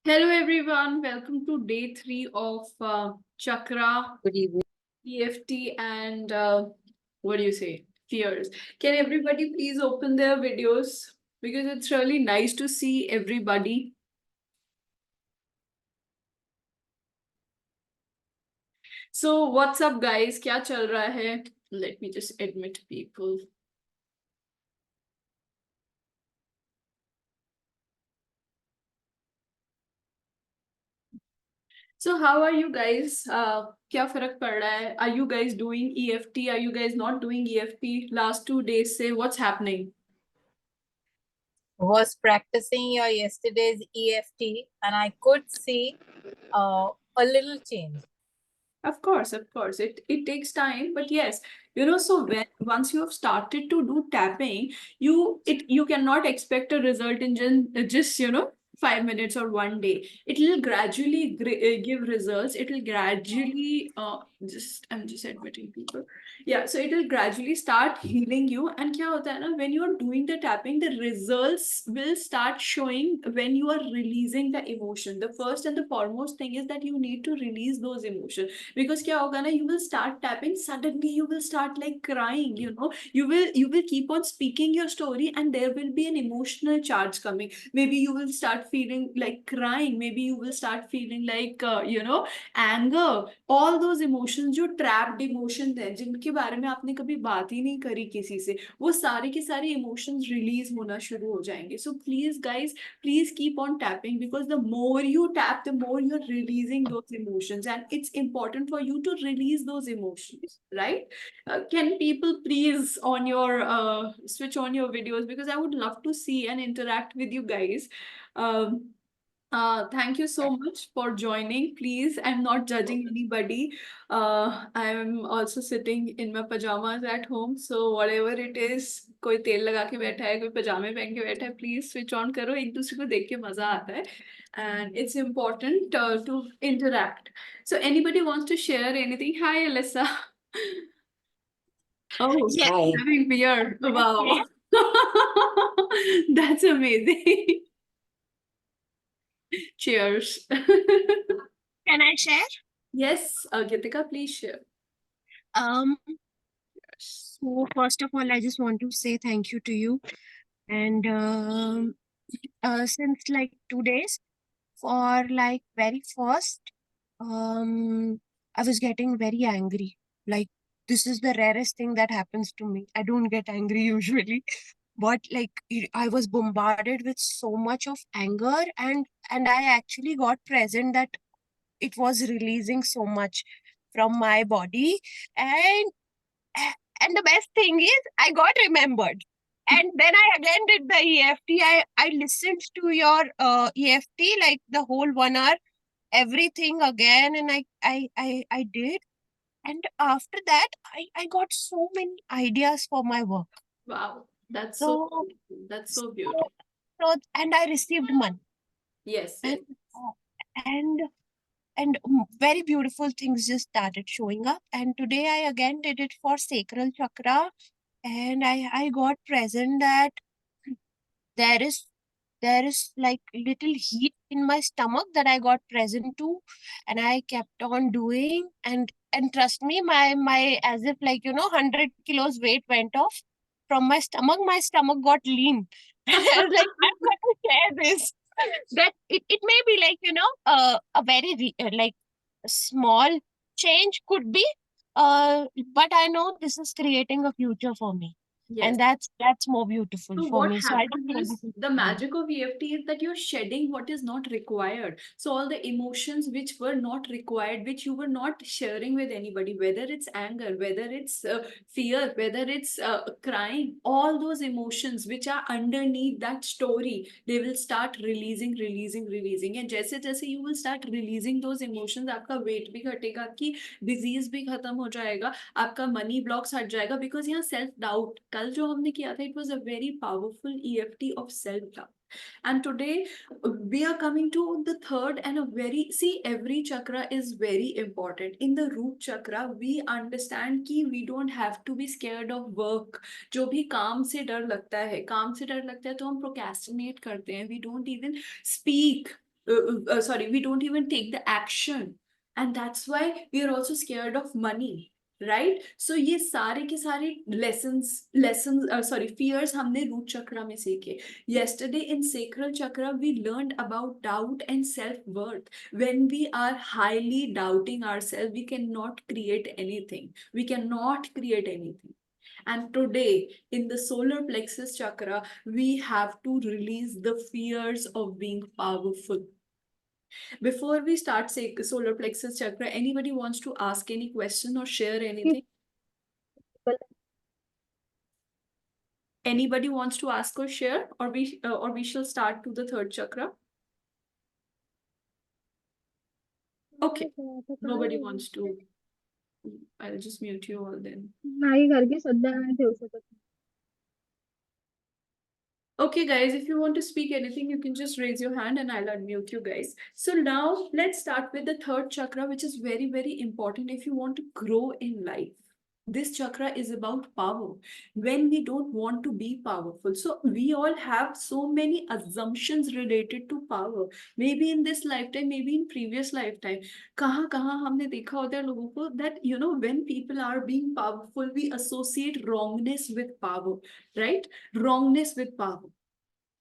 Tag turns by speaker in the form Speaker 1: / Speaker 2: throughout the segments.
Speaker 1: Hello everyone, welcome to day 3 of Chakra,
Speaker 2: Good evening.
Speaker 1: EFT and what do you say? Fears. Can everybody please open their videos? Because it's really nice to see everybody. So what's up guys? क्या चल रहा है? Let me just admit people. So how are you guys? क्या फर्क पड़ रहा है? Are you guys doing EFT? Are you guys not doing EFT? Last 2 days से what's happening?
Speaker 2: Was practicing your yesterday's EFT, and I could see a little change.
Speaker 1: Of course, it takes time, but yes, so when once you have started to do tapping, you cannot expect a result in just 5 minutes or one day. It will gradually give results. It will gradually just I'm just admitting people. Yeah, so it will gradually start healing you. And क्या होता है ना, when you are doing the tapping, the results will start showing when you are releasing the emotion. The first and the foremost thing is that you need to release those emotions. Because क्या होगा ना, you will start tapping, suddenly you will start like crying, you will keep on speaking your story, and there will be an emotional charge coming. Maybe you will start feeling like crying, maybe you will start feeling like anger. All those emotions जो trapped emotions हैं, जिनके बारे में आपने कभी बात ही नहीं करी किसी से, वो सारे के सारे emotions release होना शुरू हो जाएंगे. So please guys, please keep on tapping, because the more you tap, the more you're releasing those emotions, and it's important for you to release those emotions, right? Can people please on your switch on your videos, because I would love to see and interact with you guys. um, Thank you so much for joining. Please, I'm not judging anybody. I'm also sitting in my pajamas at home. So whatever it is, कोई तेल लगा के बैठा है, कोई पजामे पहन के बैठा है, please switch on करो. एक दूसरे को देख के मजा आता है. And it's important to interact. So anybody wants to share anything? Hi, Alyssa. Oh,
Speaker 3: Yeah.
Speaker 2: Hi.
Speaker 1: having beer.
Speaker 3: Okay.
Speaker 1: Wow. That's amazing. Cheers.
Speaker 3: Can I share?
Speaker 1: Yes, Gitika, please share.
Speaker 3: Um, so first of all, I just want to say thank you to you. And since like 2 days, for like very first, I was getting very angry. Like this is the rarest thing that happens to me. I don't get angry usually, but like I was bombarded with so much of anger, and I actually got present that it was releasing so much from my body, and and the best thing is I got remembered, and then I again did the EFT. I listened to your EFT like the whole 1 hour, everything again, and I did, and after that I got so many ideas for my work.
Speaker 1: Wow, that's so
Speaker 3: So
Speaker 1: beautiful. That's so
Speaker 3: so,
Speaker 1: beautiful.
Speaker 3: and I received money,
Speaker 1: Yes,
Speaker 3: and
Speaker 1: yes.
Speaker 3: uh, and very beautiful things just started showing up, and today I again did it for sacral chakra, and I got present that there is there is like little heat in my stomach that I got present to, and I kept on doing, and trust me, my as if like 100 kilos weight went off from my stomach. My stomach got lean. I was like, I'm going to share this. That it may be like a very like small change could be, but I know this is creating a future for me,
Speaker 1: Yes.
Speaker 3: and that's more beautiful
Speaker 1: So
Speaker 3: for
Speaker 1: what
Speaker 3: me. So I just
Speaker 1: happens
Speaker 3: wanted
Speaker 1: is
Speaker 3: to
Speaker 1: the
Speaker 3: share.
Speaker 1: magic of EFT is that you're shedding what is not required. So all the emotions which were not required, which you were not sharing with anybody, whether it's anger, whether it's fear, whether it's crying, all those emotions which are underneath that story, they will start releasing. And जैसे जैसे you will start releasing those emotions, आपका weight भी घटेगा, आपकी disease भी खत्म हो जाएगा, आपका मनी ब्लॉक्स हट जाएगा. बिकॉज यहाँ सेल्फ डाउट कल जो हमने किया था, it was a very powerful EFT of self doubt. And today we are coming to the third and a very, see, every chakra is very important. In the root chakra we understand कि we don't have to be scared of work. जो भी काम से डर लगता है, काम से डर लगता है तो हम procrastinate करते हैं, we don't even speak. sorry, we don't even take the action, and that's why we are also scared of money, right? So ये सारे के सारे lessons sorry fears हमने root chakra में सीखे. Yesterday in sacral chakra we learned about doubt and self worth. When we are highly doubting ourselves, we cannot create anything, and today in the solar plexus chakra we have to release the fears of being powerful. Before we start say solar plexus chakra, anybody wants to ask any question or share anything? Anybody wants to ask or share, or we shall start to the third chakra? Okay, nobody wants to. I'll just mute you all then.
Speaker 4: नाही करके सध्या नाही ठेवू शकत.
Speaker 1: Okay, guys, if you want to speak anything, you can just raise your hand and I'll unmute you guys. So now let's start with the third chakra, which is very, very important if you want to grow in life. This chakra is about power. When we don't want to be powerful, so we all have so many assumptions related to power. Maybe in this lifetime, maybe in previous lifetime. कहाँ कहाँ हमने देखा होता है लोगों को that when people are being powerful, we associate wrongness with power, right? Wrongness with power.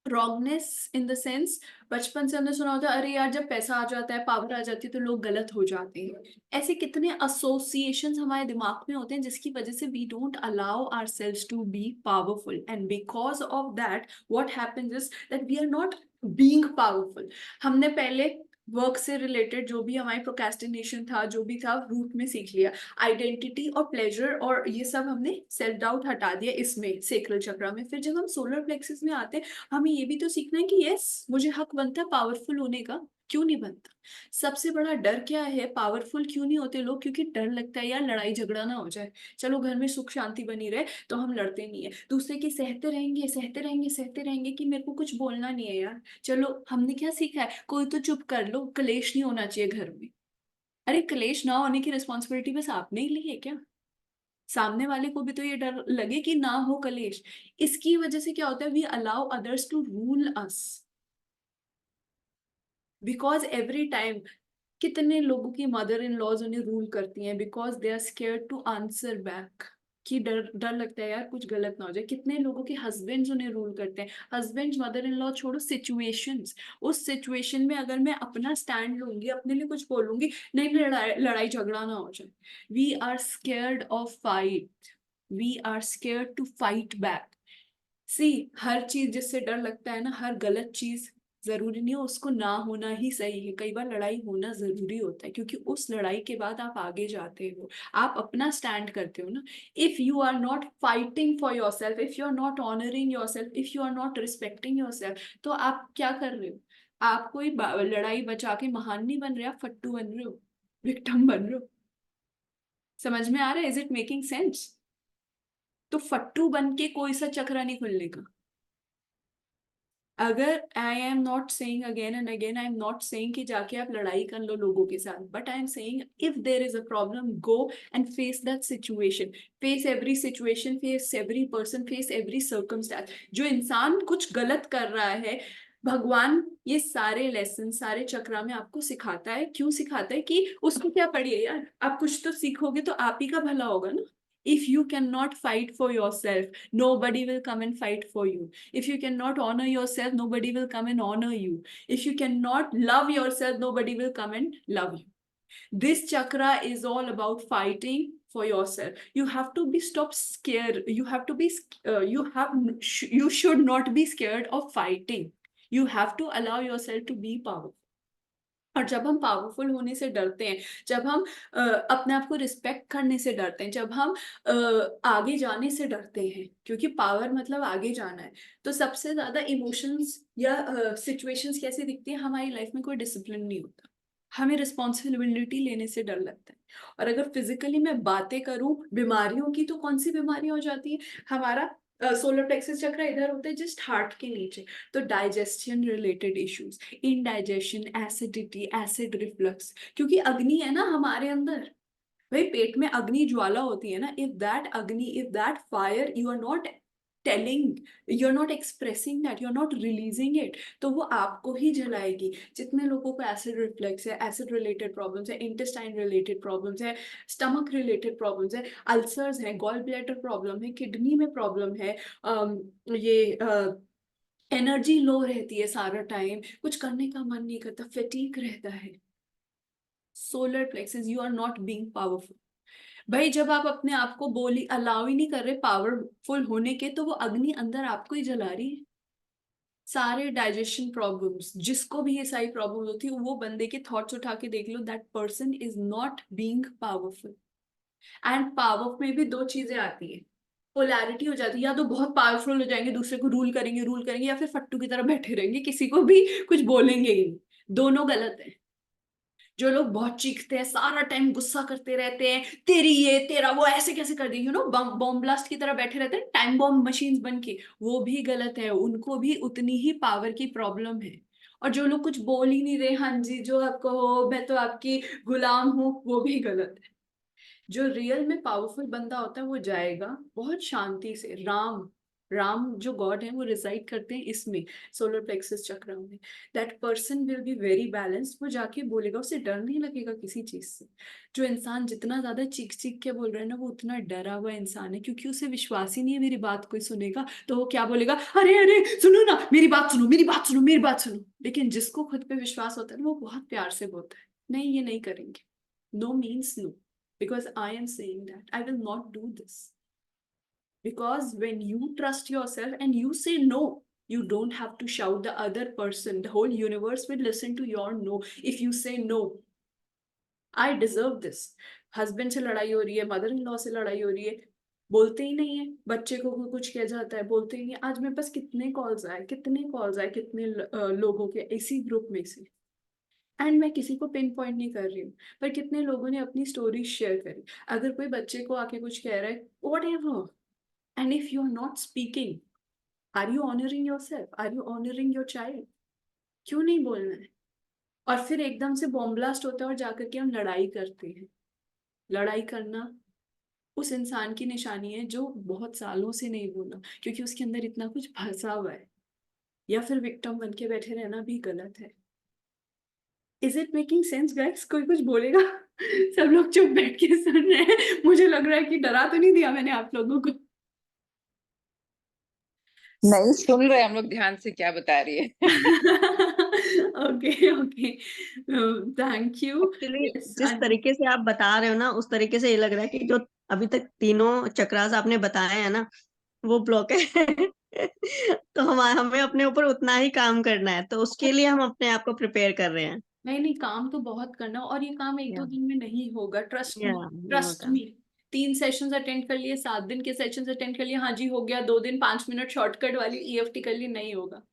Speaker 1: Wrongness in the sense बचपन से हमने सुना होता है, अरे यार जब पैसा आ जाता है, पावर आ जाती है तो लोग गलत हो जाते हैं. ऐसे कितने एसोसिएशंस हमारे दिमाग में होते हैं जिसकी वजह से we don't allow ourselves to be powerful, and because of that what happens is that we are not being powerful. हमने पहले वर्क से रिलेटेड जो भी हमारी प्रोक्रेस्टिनेशन था, जो भी था, रूट में सीख लिया. आइडेंटिटी और प्लेजर और ये सब हमने सेल्फ डाउट हटा दिया इसमें सेक्रल चक्र में. फिर जब हम सोलर प्लेक्सस में आते हैं, हमें ये भी तो सीखना है कि यस मुझे हक बनता है पावरफुल होने का. क्यों नहीं बनता? सबसे बड़ा डर क्या है? पावरफुल क्यों नहीं होते लोग? क्योंकि डर लगता है यार लड़ाई झगड़ा ना हो जाए, चलो घर में सुख शांति बनी रहे, तो हम लड़ते नहीं है. दूसरे की सहते रहेंगे सहते रहेंगे सहते रहेंगे कि मेरे को कुछ बोलना नहीं है यार. चलो हमने क्या सीखा है? कोई तो चुप कर लो, कलेश नहीं होना चाहिए घर में. अरे कलेश ना होने की रिस्पॉन्सिबिलिटी बस आपने ही ली है क्या? सामने वाले को भी तो ये डर लगे कि ना हो कलेश. इसकी वजह से क्या होता है? We allow others to rule us, because every time कितने लोगों की मदर इन लॉज उन्हें रूल करती हैं because they are scared to answer back. कि डर डर लगता है यार कुछ गलत ना हो जाए. कितने लोगों के हस्बैंड्स उन्हें रूल करते हैं. हस्बैंड्स, मदर इन लॉ छोड़ो, सिचुएशंस. उस सिचुएशन में अगर मैं अपना स्टैंड लूंगी, अपने लिए कुछ बोलूंगी, नहीं लड़ाई झगड़ा ना हो जाए. We are scared of fight, we are scared to fight back. See, हर चीज जिससे डर लगता है ना, हर गलत चीज जरूरी नहीं है उसको ना होना ही सही है. कई बार लड़ाई होना जरूरी होता है क्योंकि उस लड़ाई के बाद आप आगे जाते हो, आप अपना स्टैंड करते हो ना. If you are not fighting for yourself, if you are not honouring yourself, if you are not respecting yourself, तो आप क्या कर रहे हो? आप कोई लड़ाई बचा के महान नहीं बन रहे, आप फट्टू बन रहे हो, विक्टिम बन रहे हो. समझ में आ रहा है? Is it making sense? तो फट्टू बन के कोई सा चक्रा नहीं खुलने का. अगर I am not saying again and again, I am not saying कि जाके आप लड़ाई कर लो लोगों के साथ, but I am saying if there is a problem, go and face that situation. Face every situation, face every person, face every circumstance. जो इंसान कुछ गलत कर रहा है, भगवान ये सारे लेसन सारे चक्रा में आपको सिखाता है. क्यों सिखाता है? कि उसको क्या पड़ी है यार, आप कुछ तो सीखोगे तो आप ही का भला होगा ना. If you cannot fight for yourself, nobody will come and fight for you. If you cannot honor yourself, nobody will come and honor you. If you cannot love yourself, nobody will come and love you. This chakra is all about fighting for yourself. You have to be stop scared. You have to be you should not be scared of fighting. You have to allow yourself to be powerful. और जब हम powerful होने से डरते हैं, जब हम अपने आप को रिस्पेक्ट करने से डरते हैं, जब हम आगे जाने से डरते हैं, क्योंकि पावर मतलब आगे जाना है, तो सबसे ज्यादा इमोशंस या सिचुएशंस कैसे दिखती है? हमारी लाइफ में कोई डिसिप्लिन नहीं होता, हमें रिस्पॉन्सिबिलिटी लेने से डर लगता है. और अगर फिजिकली मैं बातें करूं बीमारियों की, तो कौन सी बीमारियां हो जाती है? हमारा सोलर प्लेक्सस चक्र इधर होता है जस्ट हार्ट के नीचे, तो digestion related issues, indigestion, acidity, acid reflux, क्योंकि अग्नि है ना हमारे अंदर. भाई पेट में अग्नि ज्वाला होती है ना. If that agni, if that fire, you are not telling, you are not expressing that, you are not releasing it, तो वो आपको ही जलाएगी। जितने लोगों को एसिड रिफ्लेक्स है, एसिड रिलेटेड प्रॉब्लम्स है, इंटेस्टाइन रिलेटेड प्रॉब्लम्स है, स्टमक रिलेटेड प्रॉब्लम्स है, अल्सर्स है, गॉल ब्लैडर प्रॉब्लम है, किडनी में प्रॉब्लम है, ये एनर्जी लो रहती है सारा टाइम, कुछ करने का मन नहीं करता, फैटीग रहता है, solar plexus, you are not being powerful. भाई जब आप अपने आप को बोली अलाउ ही नहीं कर रहे पावरफुल होने के, तो वो अग्नि अंदर आपको ही जला रही है। सारे डाइजेशन प्रॉब्लम्स, जिसको भी ये सारी प्रॉब्लम होती है, वो बंदे के थॉट्स उठा के देख लो, that person is not being powerful. And power में भी दो चीजें आती है, पोलैरिटी हो जाती है, या तो बहुत पावरफुल हो जाएंगे, दूसरे को रूल करेंगे, या फिर फट्टू की तरह बैठे रहेंगे, किसी को भी कुछ बोलेंगे ही नहीं। दोनों गलत है। जो लोग बहुत चीखते हैं, सारा टाइम गुस्सा करते रहते हैं, तेरी ये तेरा वो ऐसे कैसे कर दी, यू नो, बॉम्ब ब्लास्ट की तरह बैठे रहते हैं, टाइम बॉम्ब मशीन्स बन के, वो भी गलत है। उनको भी उतनी ही पावर की प्रॉब्लम है। और जो लोग कुछ बोल ही नहीं रहे, हाँ जी जो आपको हो, मैं तो आपकी गुलाम हूँ, वो भी गलत है। जो रियल में पावरफुल बंदा होता है वो जाएगा बहुत शांति से। राम, राम जो गॉड है वो रिसाइड करते हैं इसमें, सोलर प्लेक्सस चक्र में। That person will be very balanced. वो जाके बोलेगा, उसे डर नहीं लगेगा किसी चीज से। जो इंसान जितना ज्यादा चीख चीख के बोल रहा है ना, वो उतना डरा हुआ इंसान है, क्योंकि उसे विश्वास ही नहीं है मेरी बात कोई सुनेगा। तो वो क्या बोलेगा, अरे अरे सुनो ना, मेरी बात सुनो, मेरी बात सुनो, मेरी बात सुनो। लेकिन जिसको खुद पे विश्वास होता है ना, वो बहुत प्यार से बोलता है, नहीं ये नहीं करेंगे, no means no, because I am saying that I will not do this. Because when you trust yourself and you say no, you don't have to shout the other person. The whole universe will listen to your no. If you say no, I deserve this. Husband से लड़ाई हो रही है, mother in law से लड़ाई हो रही है, बोलते ही नहीं है। बच्चे को कुछ कह जाता है, बोलते ही नहीं। आज मेरे पास कितने कॉल्स आए, कितने लोगों के इसी ग्रुप में से, एंड मैं किसी को पिन पॉइंट नहीं कर रही हूँ, पर कितने लोगों ने अपनी स्टोरी शेयर करी। अगर कोई बच्चे को आके कुछ कह रहा है, whatever, and if you are not speaking, are you honouring yourself, are you honouring your child? क्यों नहीं बोलना है? और फिर एकदम से बॉम्ब ब्लास्ट होता है और जाकर के हम लड़ाई करते हैं। लड़ाई करना उस इंसान की निशानी है जो बहुत सालों से नहीं बोला, क्योंकि उसके अंदर इतना कुछ फंसा हुआ है। या फिर विक्टिम बन के बैठे रहना भी गलत है। Is it making sense guys? कोई कुछ बोलेगा? सब लोग चुप बैठ के सुन रहे हैं। मुझे लग रहा है कि डरा तो नहीं दिया मैंने आप लोगों को।
Speaker 5: नहीं सुन रहे, हम लोग ध्यान से क्या बता रही है।
Speaker 1: Okay okay, thank you.
Speaker 6: Actually जिस तरीके से आप बता रहे हो ना, उस तरीके से ये लग रहा है कि जो अभी तक तीनों चक्रास आपने बताए हैं ना, वो ब्लॉक है। तो हमें अपने ऊपर उतना ही काम करना है, तो उसके लिए हम अपने आप को प्रिपेयर कर रहे हैं।
Speaker 1: नहीं नहीं, काम तो बहुत करना, और ये काम एक दो
Speaker 6: Yeah.
Speaker 1: दिन में नहीं होगा, ट्रस्ट मी,
Speaker 6: Yeah,
Speaker 1: ट्रस्ट
Speaker 6: होगा।
Speaker 1: मी। 3 सेशंस अटेंड कर लिए, 7 दिन के सेशंस अटेंड कर लिए, हाँ जी हो गया। 2 दिन 5 मिनट शॉर्टकट वाली ईएफटी कर ली, नहीं होगा।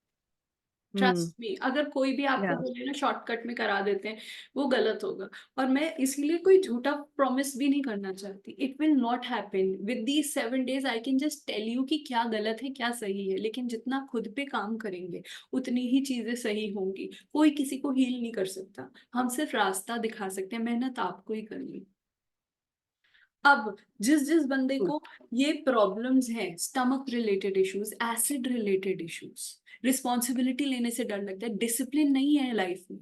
Speaker 1: ट्रस्ट मी, अगर कोई भी आपको
Speaker 6: Yeah.
Speaker 1: बोले ना शॉर्टकट में करा देते हैं, वो गलत होगा। और मैं इसीलिए कोई झूठा प्रॉमिस भी नहीं करना चाहती। It will not happen with these 7 days। I can just tell you कि क्या गलत है क्या सही है, लेकिन जितना खुद पे काम करेंगे उतनी ही चीजें सही होंगी। कोई किसी को हील नहीं कर सकता, हम सिर्फ रास्ता दिखा सकते हैं, मेहनत आपको ही करनी। अब जिस जिस बंदे को ये प्रॉब्लम्स हैं, stomach related issues, acid related issues, responsibility लेने से डर लगता है, डिसिप्लिन नहीं है लाइफ में,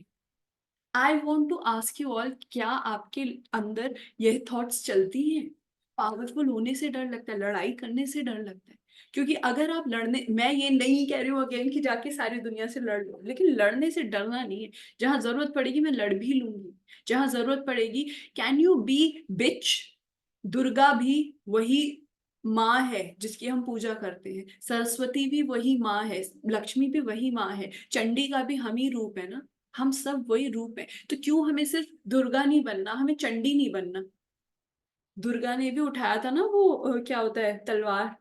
Speaker 1: I want to ask you all, क्या आपके अंदर यह थॉट्स चलती हैं? पावरफुल होने से डर लगता है, लड़ाई करने से डर लगता है। क्योंकि अगर आप लड़ने, मैं ये नहीं कह रही हूँ अगेन कि जाके सारी दुनिया से लड़ लो, लेकिन लड़ने से डरना नहीं है। जहां जरूरत पड़ेगी मैं लड़ भी लूंगी, जहां जरूरत पड़ेगी। कैन यू बी बिच? दुर्गा भी वही माँ है जिसकी हम पूजा करते हैं, सरस्वती भी वही माँ है, लक्ष्मी भी वही माँ है, चंडी का भी हम ही रूप है ना, हम सब वही रूप है। तो क्यों हमें सिर्फ दुर्गा नहीं बनना, हमें चंडी नहीं बनना? दुर्गा ने भी उठाया था ना वो क्या होता है, तलवार।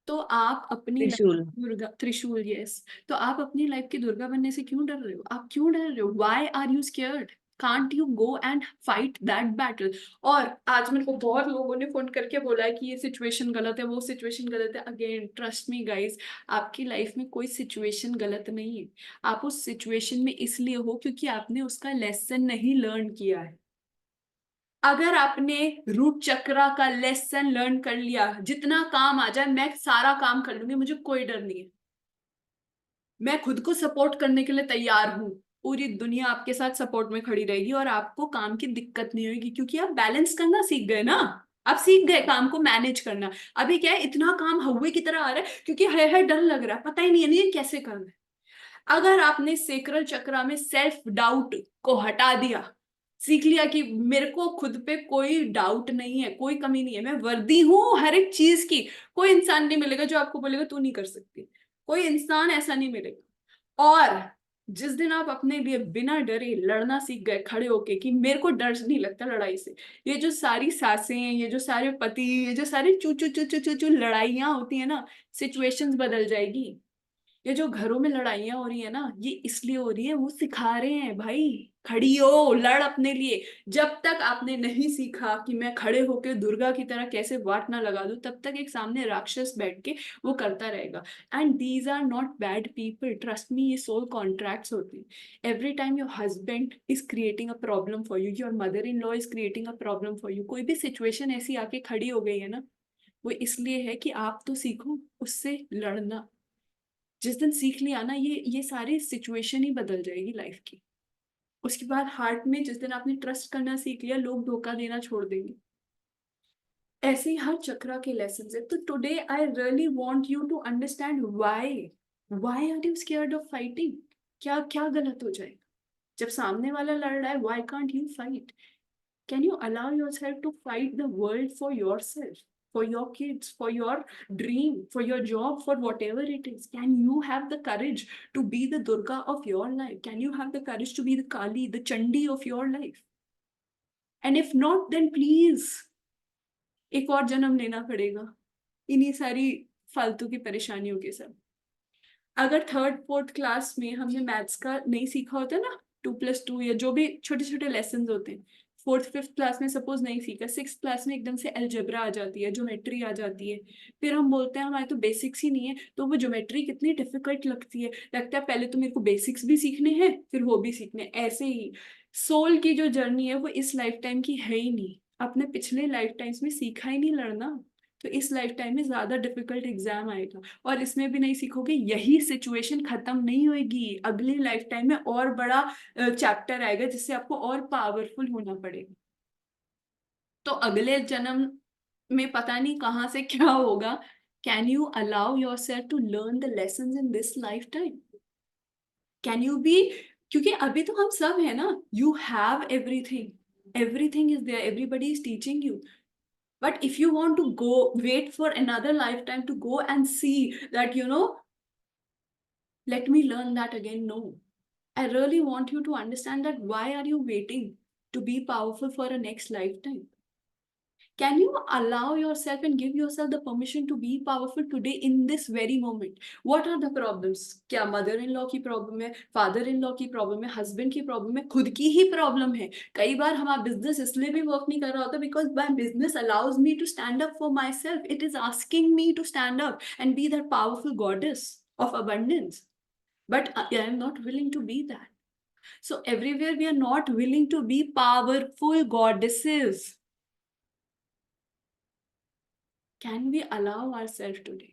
Speaker 1: तो आप अपनी
Speaker 6: त्रिशूल।
Speaker 1: दुर्गा, त्रिशूल, यस। तो आप अपनी लाइफ की दुर्गा बनने से क्यों डर रहे हो? आप क्यों डर रहे हो? Why are you scared? Can't you go and fight that battle? और आज मेरे को बहुत लोगों ने फोन करके बोला है कि ये सिचुएशन गलत है, वो सिचुएशन गलत है। अगेन ट्रस्ट मी गाइस, आपकी लाइफ में कोई सिचुएशन गलत नहीं है। आप उस सिचुएशन में इसलिए हो क्योंकि आपने उसका लेसन नहीं लर्न किया है। अगर आपने रूट चक्रा का लेसन लर्न कर लिया, जितना काम आ जाए मैं सारा काम कर लूंगी, मुझे कोई डर नहीं है, मैं खुद को सपोर्ट करने के लिए तैयार हूँ, पूरी दुनिया आपके साथ सपोर्ट में खड़ी रहेगी और आपको काम की दिक्कत नहीं होगी, क्योंकि आप बैलेंस करना सीख गए ना, आप सीख गए काम को मैनेज करना। अभी क्या है, इतना काम हवा की तरह आ रहा है क्योंकि है डर लग रहा है, पता ही नहीं है कैसे करना है। अगर आपने सेक्रल चक्रा में सेल्फ डाउट को हटा दिया, सीख लिया कि मेरे को खुद पे कोई डाउट नहीं है, कोई कमी नहीं है, मैं वर्दी हूं हर एक चीज की, कोई इंसान नहीं मिलेगा जो आपको बोलेगा तू नहीं कर सकती, कोई इंसान ऐसा नहीं मिलेगा। और जिस दिन आप अपने लिए बिना डरे लड़ना सीख गए खड़े होके कि मेरे को डर नहीं लगता लड़ाई से, ये जो सारी सासें, ये जो सारे पति, ये जो सारे चू चू चू चू चू चू लड़ाइयां होती है ना, सिचुएशंस बदल जाएगी। ये जो घरों में लड़ाइयां हो रही है ना, ये इसलिए हो रही है, वो सिखा रहे हैं भाई खड़ी हो लड़ अपने लिए। जब तक आपने नहीं सीखा कि मैं खड़े होकर दुर्गा की तरह कैसे वाट ना लगा दूं, तब तक एक सामने राक्षस बैठ के वो करता रहेगा। And these are not bad people, trust me, ये सोल कॉन्ट्रैक्ट्स होते हैं। Every time your husband is creating a problem for you, your mother in law is creating a problem for you, कोई भी सिचुएशन ऐसी आके खड़ी हो गई है ना, वो इसलिए है कि आप तो सीखो उससे लड़ना। जिस दिन सीख लिया ना, ये सारी सिचुएशन ही बदल जाएगी लाइफ की। उसके बाद हार्ट में जिस दिन आपने ट्रस्ट करना सीख लिया, लोग धोखा देना छोड़ देंगे। ऐसे ही हर चक्रा के लेसन है। तो today I really want you to understand why are you scared of fighting. क्या क्या गलत हो जाएगा जब सामने वाला लड़ रहा है? Why can't you fight? Can you allow yourself to fight the world for yourself, for your kids, for your dream, for your job, for whatever it is? Can you have the courage to be the Durga of your life? Can you have the courage to be the Kali, the Chandi of your life? And if not, then please, एक और जन्म लेना पड़ेगा इन्हीं सारी फालतू की परेशानियों के साथ। अगर थर्ड फोर्थ क्लास में हमने मैथ्स का नहीं सीखा होता ना, 2+2 या जो भी छोटे छोटे लेसन होते हैं, फोर्थ फिफ्थ क्लास में सपोज नहीं सीखा, सिक्स क्लास में एकदम से अलजेब्रा आ जाती है, ज्योमेट्री आ जाती है, फिर हम बोलते हैं हमारे तो बेसिक्स ही नहीं है, तो वो ज्योमेट्री कितनी डिफिकल्ट लगती है, लगता है पहले तो मेरे को बेसिक्स भी सीखने हैं फिर वो भी सीखने हैं। ऐसे ही सोल की जो जर्नी है वो इस लाइफ टाइम की है ही नहीं, अपने पिछले लाइफ टाइम्स में सीखा ही नहीं लड़ना, तो इस लाइफ टाइम में ज्यादा डिफिकल्ट एग्जाम आएगा, और इसमें भी नहीं सीखोगे, यही सिचुएशन खत्म नहीं होगी, अगली लाइफ टाइम में और बड़ा चैप्टर आएगा जिससे आपको और पावरफुल होना पड़ेगा। तो अगले जन्म में पता नहीं कहाँ से क्या होगा। Can you allow yourself to learn the lesson in this lifetime? Can you be, क्योंकि अभी तो हम सब है ना, you have everything, everything is there, everybody is teaching you. But if you want to go, wait for another lifetime to go and see that, let me learn that again. No, I really want you to understand that why are you waiting to be powerful for a next lifetime? Can you allow yourself and give yourself the permission to be powerful today in this very moment? What are the problems? क्या mother in law की problem है, father in law की problem है, husband की problem है, खुद की ही problem है। कई बार हमारा बिजनेस इसलिए भी वर्क नहीं कर रहा होता because my business allows me to stand up for myself, it is asking me to stand up and be that powerful goddess of abundance, but I am not willing to be that. So everywhere we are not willing to be powerful goddesses. Can we allow ourselves today?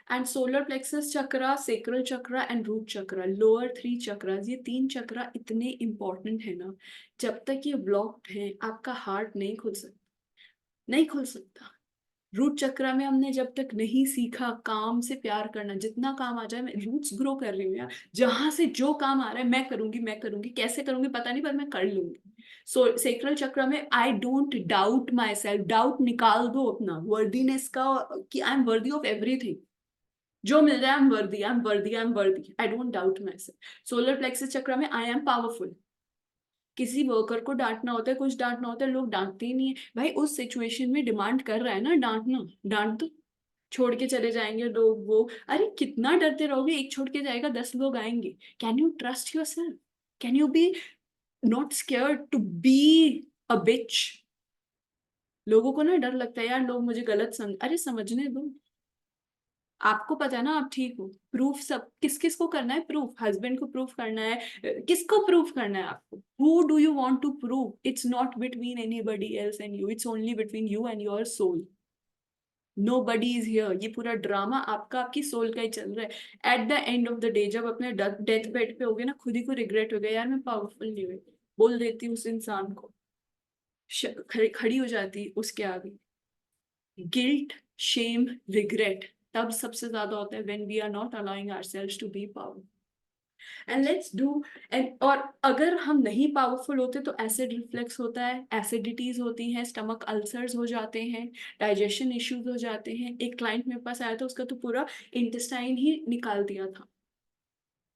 Speaker 1: And solar plexus chakra, sacral chakra and root chakra, lower 3 chakras, ये 3 चक्रा इतने important है ना, जब तक ये blocked हैं आपका heart नहीं खुल सकता, नहीं खुल सकता। रूट चक्रा में हमने जब तक नहीं सीखा काम से प्यार करना, जितना काम आ जाए, मैं रूट्स ग्रो कर रही हूँ यार, जहां से जो काम आ रहा है मैं करूंगी, कैसे करूंगी पता नहीं पर मैं कर लूंगी। सो सेक्रल चक्र में I don't doubt my self, doubt निकाल दो अपना वर्दीनेस का, कि I am worthy of everything, जो मिल रहा है आई एम वर्दी, I don't doubt my self. Solar plexus चक्र में आई एम पावरफुल। किसी वर्कर को डांटना होता है, कुछ डांटना होता है, लोग डांटते ही नहीं है भाई, उस सिचुएशन में डिमांड कर रहा है ना डांटना, डांट दो, छोड़ के चले जाएंगे लोग, वो अरे कितना डरते रहोगे, एक छोड़ के जाएगा 10 लोग आएंगे। Can you trust yourself? Can you be not scared to be a bitch? लोगों को ना डर लगता है यार, लोग मुझे गलत समझ, अरे समझने दो, आपको पता है ना आप ठीक हो। प्रूफ सब किस किस को करना है? प्रूफ हस्बैंड को प्रूफ करना है, किसको प्रूफ करना है आपको? Who do you want to prove? It's not between anybody else and you, it's only between you and your soul. Nobody is here। ये पूरा ड्रामा आपका आपकी सोल का ही चल रहा है। At the end of the day जब अपने डेथ बेड पे होगे ना, खुद ही को रिग्रेट हो गया, यार मैं पावरफुल नहीं हुई। बोल देती उस इंसान को, खड़ी हो जाती उसके आगे। गिल्ट, शेम, रिग्रेट तब सबसे ज्यादा होता है when we are not allowing ourselves to be powerful. And let's do and और अगर हम नहीं पावरफुल होते तो एसिड रिफ्लेक्स होता है, एसिडिटीज होती हैं, स्टमक अल्सर्स हो जाते हैं, डाइजेशन इश्यूज हो जाते हैं। एक क्लाइंट मेरे पास आया था, उसका तो पूरा इंटेस्टाइन ही निकाल दिया था,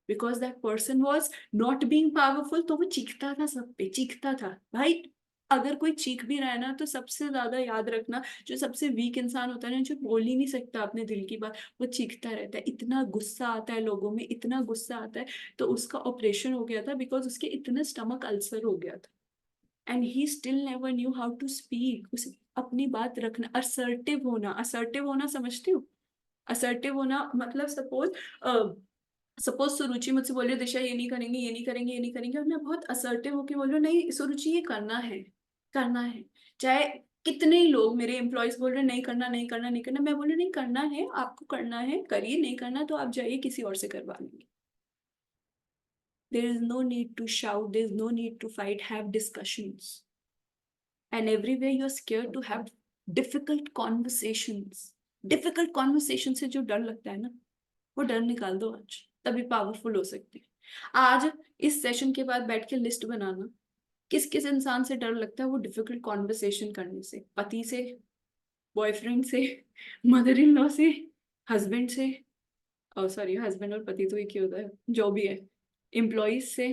Speaker 1: because that person was not being powerful. तो वो चीखता था, सब पे चीखता था। भाई अगर कोई चीख भी रहा है ना, तो सबसे ज्यादा याद रखना, जो सबसे वीक इंसान होता है ना, जो बोल ही नहीं सकता अपने दिल की बात, वो चीखता रहता है। इतना गुस्सा आता है लोगों में, इतना गुस्सा आता है। तो उसका ऑपरेशन हो गया था बिकॉज उसके इतना स्टमक अल्सर हो गया था। And he still never knew how to speak. उसे अपनी बात रखना, असर्टिव होना। असर्टिव होना समझते हो? असर्टिव होना मतलब सपोज सुरुचि मुझसे बोल रही है, दिशा ये नहीं करेंगे, ये नहीं करेंगे, ये नहीं करेंगे, और मैं बहुत असर्टिव होकर बोल रही हूँ, नहीं सुरुचि ये करना है, करना है। चाहे कितने ही लोग मेरे एम्प्लॉयज बोल रहे हैं नहीं करना, नहीं करना, नहीं करना, मैं बोल रही हूँ नहीं करना है, आपको करना है, करिए। नहीं करना तो आप जाइए किसी और से करवा लेंगे। There is no need to shout, there is no need to fight, have discussions. And everywhere you're scared to have difficult conversations. Difficult conversation से जो डर लगता है ना, वो डर निकाल दो आज, तभी पावरफुल हो सकते हैं। आज इस सेशन के बाद बैठ के लिस्ट बनाना, किस किस इंसान से डर लगता है वो डिफिकल्ट कॉन्वर्सेशन करने से। पति से, बॉयफ्रेंड से, मदर इन लॉ से, हस्बैंड से, और सॉरी हस्बैंड और पति तो एक ही होता है, जो भी है, एम्प्लॉयज से,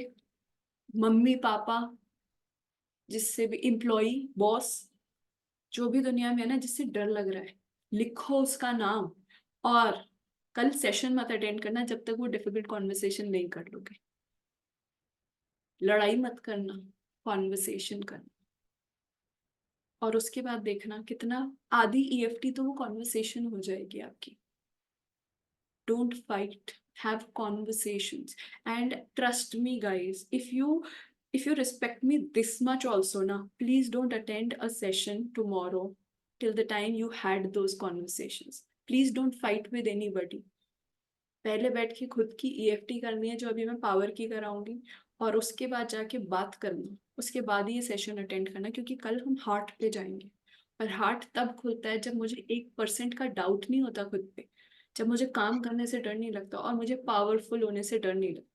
Speaker 1: मम्मी पापा, जिससे भी, एम्प्लॉय, बॉस, जो भी दुनिया में है ना जिससे डर लग रहा है, लिखो उसका नाम। और कल सेशन मत अटेंड करना जब तक वो डिफिकल्ट कॉन्वर्सेशन नहीं कर लोगे। लड़ाई मत करना, कॉन्वर्सेशन करना। और उसके बाद देखना कितना आधी ईएफटी तो वो कॉन्वर्सेशन हो जाएगी आपकी। Don't fight, have conversations. And trust me guys, if you respect me this much also na, please don't attend a session tomorrow till the time you had those conversations. Please don't fight with anybody. पहले बैठ के खुद की EFT करनी है, जो अभी मैं पावर की कराऊंगी, और उसके बाद जाके बात करना, उसके बाद ही ये सेशन अटेंड करना, क्योंकि कल हम हार्ट पे जाएंगे। और हार्ट तब खुलता है जब मुझे 1% का डाउट नहीं होता खुद पे, जब मुझे काम करने से डर नहीं लगता और मुझे पावरफुल होने से डर नहीं लगता।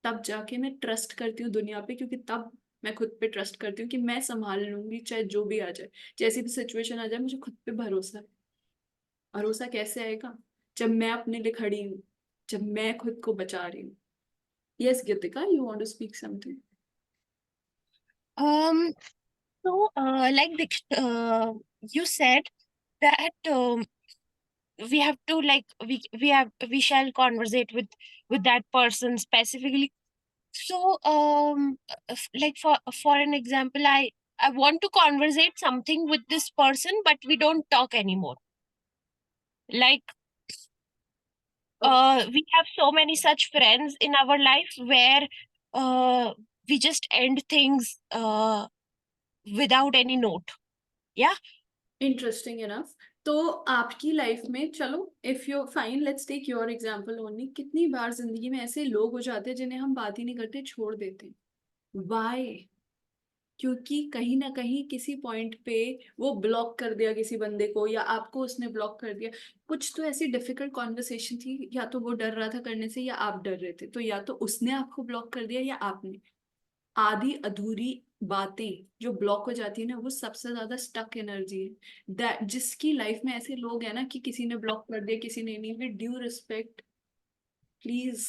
Speaker 1: तब जाके मैं ट्रस्ट करती हूँ दुनिया पे, क्योंकि तब मैं खुद पे ट्रस्ट करती हूँ कि मैं संभाल लूंगी, चाहे जो भी आ जाए, जैसी भी सिचुएशन आ जाए, मुझे खुद पे भरोसा है। भरोसा कैसे आएगा? जब मैं अपने लिए खड़ी हूँ, जब मैं खुद को बचा रही हूँ। Yes Geetika, you want to speak something?
Speaker 3: So, you said that we have to we shall conversate with that person specifically. So, like for an example, I want to conversate something with this person, but we don't talk anymore. Like, we have so many such friends in our life where we just end things without any note. Yeah.
Speaker 1: Interesting enough. तो आपकी life में, चलो if you fine, let's take your example only, कितनी बार जिंदगी में ऐसे लोग हो जाते हैं जिन्हें हम बात ही नहीं करते, छोड़ देते हैं। व्हाई? क्योंकि कहीं ना कहीं किसी पॉइंट पे वो ब्लॉक कर दिया किसी बंदे को, या आपको उसने ब्लॉक कर दिया। कुछ तो ऐसी डिफिकल्ट कॉन्वर्सेशन थी, या तो वो डर रहा था करने से, या आप डर रहे थे। तो या तो उसने आपको ब्लॉक कर दिया या आपने। आधी अधूरी बातें जो ब्लॉक हो जाती है ना, वो सबसे ज्यादा स्टक एनर्जी है। दैट जिसकी लाइफ में ऐसे लोग हैं ना कि किसी ने ब्लॉक कर दिया, किसी ने नहीं, विद ड्यू रिस्पेक्ट, प्लीज,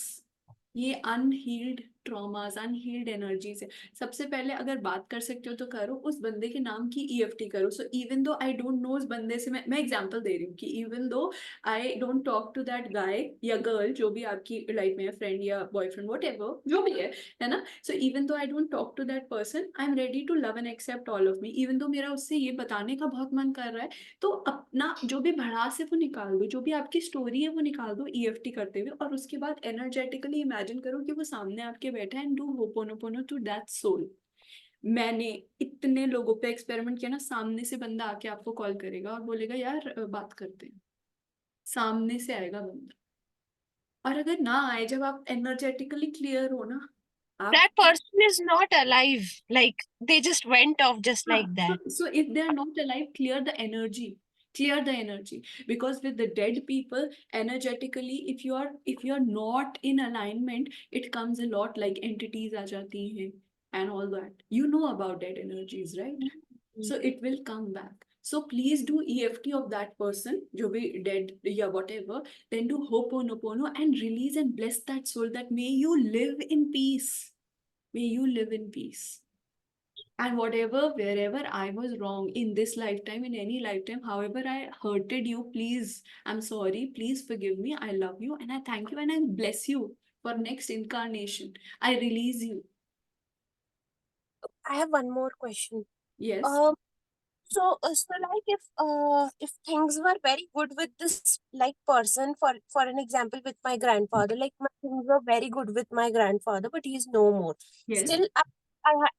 Speaker 1: ये अनहील्ड ट्रॉमास, अनहील्ड एनर्जीज है, सबसे पहले अगर बात कर सकते हो तो करो, उस बंदे के नाम की ईएफटी करो. सो even though I don't know उस बंदे से, मैं एग्जांपल दे रही हूँ कि even though I don't talk to that guy या गर्ल, जो भी आपकी लाइफ में है, फ्रेंड या बॉयफ्रेंड वट एवर जो भी है ना. So even though I don't talk to that person, I am ready to love and accept all of me. Even though मेरा उससे ये बताने का बहुत मन कर रहा है, तो अपना जो भी भड़ास है वो निकाल दो, जो भी आपकी स्टोरी है वो निकाल दो ईएफटी करते हुए, और उसके बाद एनर्जेटिकली इमेजिन करो कि वो सामने आपके बैठा है, and do ho'oponopono to that soul. मैंने इतने लोगों पे एक्सपेरिमेंट किया ना, सामने से बंदा आके आपको कॉल करेगा और बोलेगा यार बात करते हैं, सामने से आएगा बंदा. और अगर ना आए, जब आप एनर्जेटिकली क्लियर हो ना, आप
Speaker 3: That person is not alive. Like they just went off just like that.
Speaker 1: so if they are not alive, clear the energy, because with the dead people, energetically, if you are not in alignment, it comes a lot like entities aa jati hain and all that. You know about dead energies, right? So it will come back. So please do EFT of that person, jo bhi dead ya whatever. Then do Ho'oponopono and release and bless that soul, that may you live in peace. May you live in peace. And whatever, wherever I was wrong in this lifetime, in any lifetime, however I hurted you, please, I'm sorry, please forgive me. I love you and I thank you and I bless you for next incarnation. I release you.
Speaker 3: I have one more question.
Speaker 1: Yes.
Speaker 3: So if things were very good with this like person, for an example, with my grandfather, like my things were very good with my grandfather, but he's no more.
Speaker 1: Yes.
Speaker 3: Still,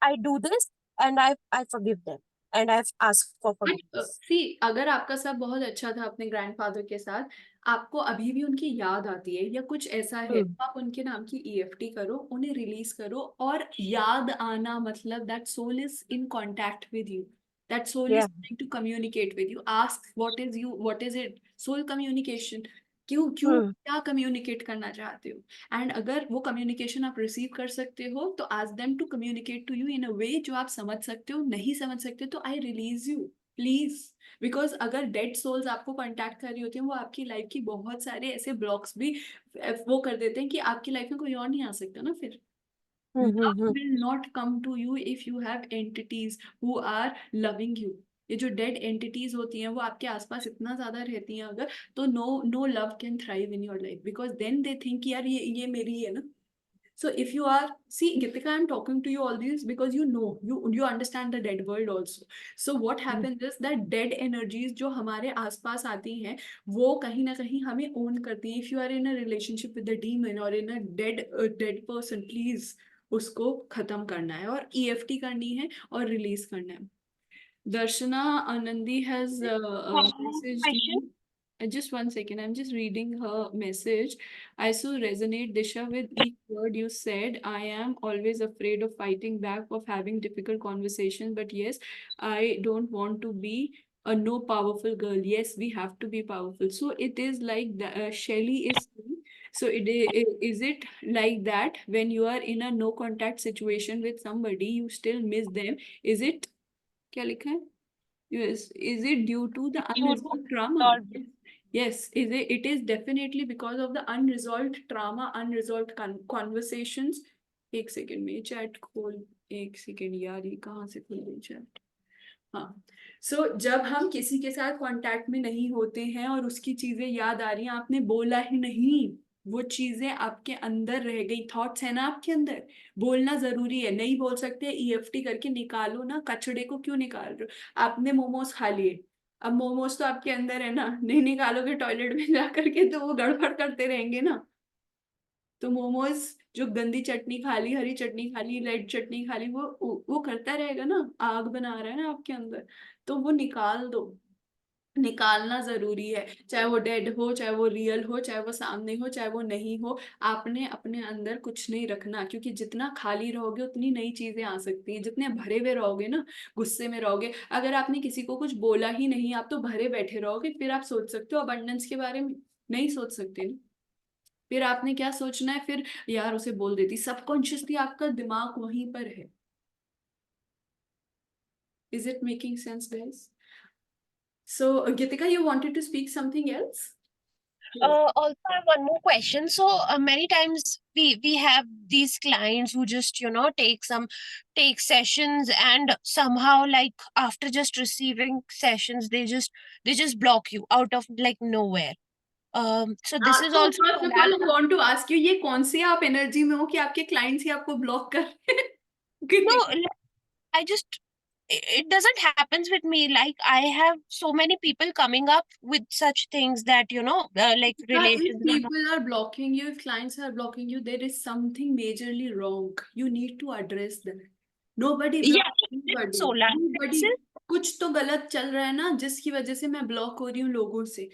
Speaker 3: I do this and I forgive them and I've asked for
Speaker 1: But
Speaker 3: forgiveness.
Speaker 1: see, अगर आपका सब बहुत अच्छा था अपने grandfather के साथ, आपको अभी भी उनकी याद आती है या कुछ ऐसा है, तो आप उनके नाम की ईएफटी करो, उन्हें रिलीज करो. और याद आना मतलब that soul is in contact with you, that soul is
Speaker 3: Yeah.
Speaker 1: Trying to communicate with you. Ask what is it, soul communication. क्यों क्या कम्युनिकेट करना चाहते हो, एंड अगर वो कम्युनिकेशन आप रिसीव कर सकते हो तो ask them to communicate to you in a way जो आप समझ सकते हो. नहीं समझ सकते तो I release you please. Because अगर डेड सोल्स आपको कांटेक्ट कर रही होती हैं, वो आपकी लाइफ की बहुत सारे ऐसे ब्लॉक्स भी वो कर देते हैं कि आपकी लाइफ में कोई और नहीं आ सकता ना फिर. Love will not come to you if you have entities who are loving you. ये जो डेड एंटिटीज होती हैं वो आपके आसपास इतना ज्यादा रहती हैं अगर, तो no love can thrive in your life, because then they think यार ये मेरी है ना. So if you are, see Gitika, I'm talking to you all this because you understand the dead world also. So what happens is that dead energies जो हमारे आसपास आती हैं, वो कहीं ना कहीं हमें own करती हैं. If you are in a relationship with a demon or in a dead person, please उसको खत्म करना है और EFT करनी है और रिलीज करना है. Darshana Anandi has messaged
Speaker 3: Question.
Speaker 1: me. Just one second, I'm just reading her message. I so resonate, Disha, with each word you said. I am always afraid of fighting back, of having difficult conversations. But yes, I don't want to be a no powerful girl. Yes, we have to be powerful. So it is like the, Shelly is saying. So is it like that when you are in a no contact situation with somebody, you still miss them? Is it? क्या लिखा है? Yes. Is it due to the unresolved trauma? Yes. It is definitely because of the unresolved trauma, unresolved conversations. एक second में chat खोल, एक second यार, ये कहाँ से खोल गई चैट. हाँ. सो जब हम किसी के साथ कांटेक्ट में नहीं होते हैं और उसकी चीजें याद आ रही हैं, आपने बोला ही नहीं, वो चीजें आपके अंदर रह गई. थॉट्स है ना आपके अंदर, बोलना जरूरी है. नहीं बोल सकते, ईएफटी करके निकालो ना. कचड़े को क्यों निकाल रहे हो? आपने मोमोज खा लिए, अब मोमोज तो आपके अंदर है ना, नहीं निकालोगे टॉयलेट में जा करके तो वो गड़बड़ करते रहेंगे ना. तो मोमोज जो गंदी चटनी खा ली, हरी चटनी खा ली, रेड चटनी खा ली, वो करता रहेगा ना, आग बना रहा है ना आपके अंदर. तो वो निकाल दो. निकालना जरूरी है, चाहे वो डेड हो, चाहे वो रियल हो, चाहे वो सामने हो, चाहे वो नहीं हो. आपने अपने अंदर कुछ नहीं रखना, क्योंकि जितना खाली रहोगे उतनी नई चीजें आ सकती हैं. जितने भरे हुए रहोगे ना, गुस्से में रहोगे, अगर आपने किसी को कुछ बोला ही नहीं, आप तो भरे बैठे रहोगे, फिर आप सोच सकते हो अबंडेंस के बारे में? नहीं सोच सकते ना. फिर आपने क्या सोचना है, फिर यार उसे बोल देती. सबकॉन्शियसली आपका दिमाग वहीं पर है. Is it making sense guys? So Gitika, you wanted to speak something else?
Speaker 3: Also, I have one more question. So, many times we have these clients who just, take sessions, and somehow, like, after just receiving sessions, they just block you out of like nowhere. So this is
Speaker 1: तो
Speaker 3: also
Speaker 1: first of
Speaker 3: solar.
Speaker 1: All I want to ask you, ये कौन सी आप energy में हो कि आपके clients ही आपको block कर रहे हैं?
Speaker 3: No,
Speaker 1: कितनी-
Speaker 3: like, I just it doesn't happens with me. Like, I have so many people coming up with such things that, like
Speaker 1: If
Speaker 3: relations and all.
Speaker 1: people are blocking you, if clients are blocking you, there is something majorly wrong. You need to address that. Nobody
Speaker 3: Yeah,
Speaker 1: blocks anybody.
Speaker 3: solar
Speaker 1: Nobody.
Speaker 3: plexus.
Speaker 1: कुछ तो गलत चल रहा है ना, जिसकी वजह से मैं ब्लॉक हो रही हूँ लोगों से।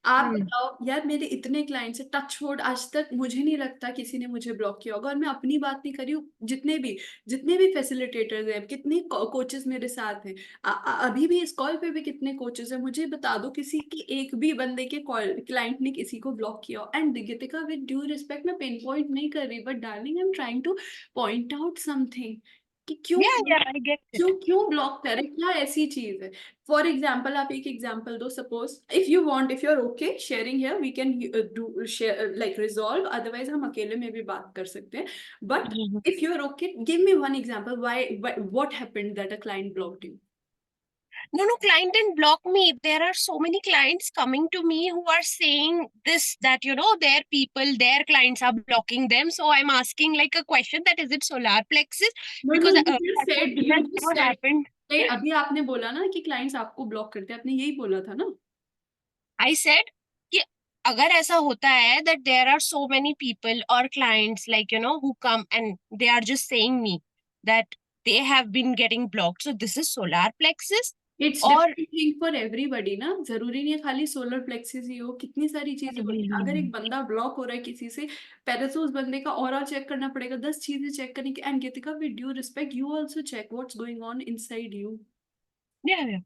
Speaker 1: आप बताओ यार, मेरे इतने क्लाइंट्स हैं, टच वुड, आज तक मुझे नहीं लगता किसी ने मुझे ब्लॉक किया होगा। और मैं अपनी बात नहीं कर रही हूँ, जितने भी फैसिलिटेटर्स हैं, कितने कोचेस मेरे साथ हैं, अभी भी इस कॉल पे भी कितने कोचेस हैं, मुझे बता दो किसी की एक भी बंदे के कॉल क्लाइंट ने किसी को ब्लॉक किया हो। And Geetika, with due respect, मैं पिन पॉइंट नहीं कर रही, but darling, I am trying two point out something कि क्यों
Speaker 3: Yeah, I get it.
Speaker 1: क्यों ब्लॉक करे, क्या ऐसी चीज है। फॉर एग्जाम्पल, आप एक एग्जाम्पल दो। Suppose if you want, if you are okay sharing here, we can do share like resolve, otherwise हम अकेले में भी बात कर सकते हैं। But
Speaker 3: Mhm.
Speaker 1: if you are okay, give me one example why what happened that a client blocked you.
Speaker 3: No, client didn't block me. There are so many clients coming to me who are saying this, that, their people, their clients are blocking them. So I'm asking like a question, that is it solar plexus?
Speaker 1: No,
Speaker 3: Because
Speaker 1: you
Speaker 3: that
Speaker 1: just said,
Speaker 3: has
Speaker 1: you just
Speaker 3: never
Speaker 1: said,
Speaker 3: happened.
Speaker 1: नहीं, अभी आपने बोला ना कि clients आपको block करते हैं, आपने यही बोला था ना।
Speaker 3: I said कि अगर ऐसा होता है that there are so many people or clients, like, who come and they are just saying me that they have been getting blocked. So this is solar plexus.
Speaker 1: It's
Speaker 3: और
Speaker 1: different thing for everybody ना, जरूरी नहीं है खाली solar plexus ही हो, कितनी सारी चीजें होती हैं। अगर एक बंदा ब्लॉक हो रहा है किसी से, पहले तो उस बंदे का ऑरा चेक करना पड़ेगा, 10 चीजें चेक करने की। And Geetika, with due respect, you also check what's going on inside you.
Speaker 3: yeah,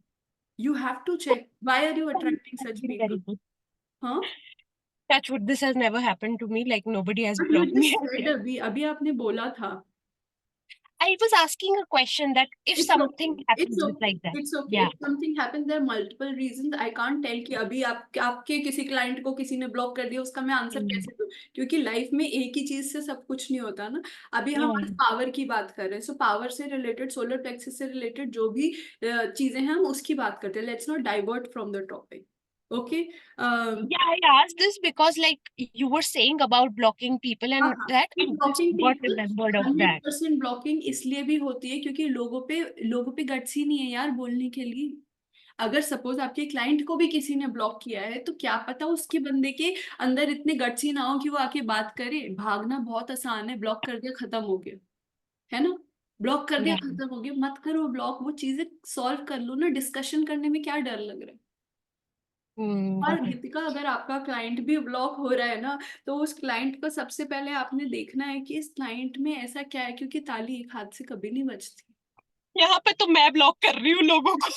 Speaker 1: you have to check, why are you attracting
Speaker 3: I've
Speaker 1: सच
Speaker 3: been very
Speaker 1: पीपल।
Speaker 3: good.
Speaker 1: हाँ,
Speaker 3: Touch wood, this has never happened to me. Like, nobody has
Speaker 1: but you
Speaker 3: blocked me.
Speaker 1: Just said, अभी आपने बोला था।
Speaker 3: I was asking a question that if
Speaker 1: It's
Speaker 3: something
Speaker 1: okay.
Speaker 3: happens with like that.
Speaker 1: It's okay.
Speaker 3: Yeah.
Speaker 1: If something happens, there are multiple reasons. I can't tell कि अभी आपके किसी client को किसी ने ब्लॉक कर दिया, उसका मैं आंसर
Speaker 3: Mm.
Speaker 1: कैसे दूं? क्योंकि लाइफ में एक ही चीज से सब कुछ नहीं होता ना। अभी हम
Speaker 3: Yeah.
Speaker 1: बस पावर की बात कर रहे हैं, सो पावर से रिलेटेड, सोलर प्लेक्सिस से रिलेटेड जो भी चीजें हैं, हम उसकी बात करते हैं। Let's not divert from the topic, okay.
Speaker 3: Yeah, I asked this because like you were saying about blocking people and that I just
Speaker 1: blocking
Speaker 3: got
Speaker 1: people
Speaker 3: remembered of that.
Speaker 1: 100% blocking इसलिए भी होती है क्योंकि लोगों पे गट्स ही नहीं है यार बोलने के लिए। अगर सपोज आपके क्लाइंट को भी किसी ने ब्लॉक किया है, तो क्या पता उसके बंदे के अंदर इतने गट्स ही ना हो कि वो आके बात करे। भागना बहुत आसान है, ब्लॉक कर दिया खत्म हो गया, है ना। ब्लॉक कर दिया
Speaker 3: Yeah.
Speaker 1: खत्म हो गया, मत करो ब्लॉक, वो चीजें सॉल्व कर लो ना। डिस्कशन करने में क्या डर लग रहा है। और
Speaker 3: Got it.
Speaker 1: गीतिका, अगर आपका क्लाइंट भी ब्लॉक हो रहा है ना, तो उस क्लाइंट को सबसे पहले आपने देखना है कि इस क्लाइंट में ऐसा क्या है, क्योंकि ताली एक हाथ से कभी नहीं बजती।
Speaker 3: यहाँ पे तो मैं ब्लॉक कर रही हूँ लोगों को.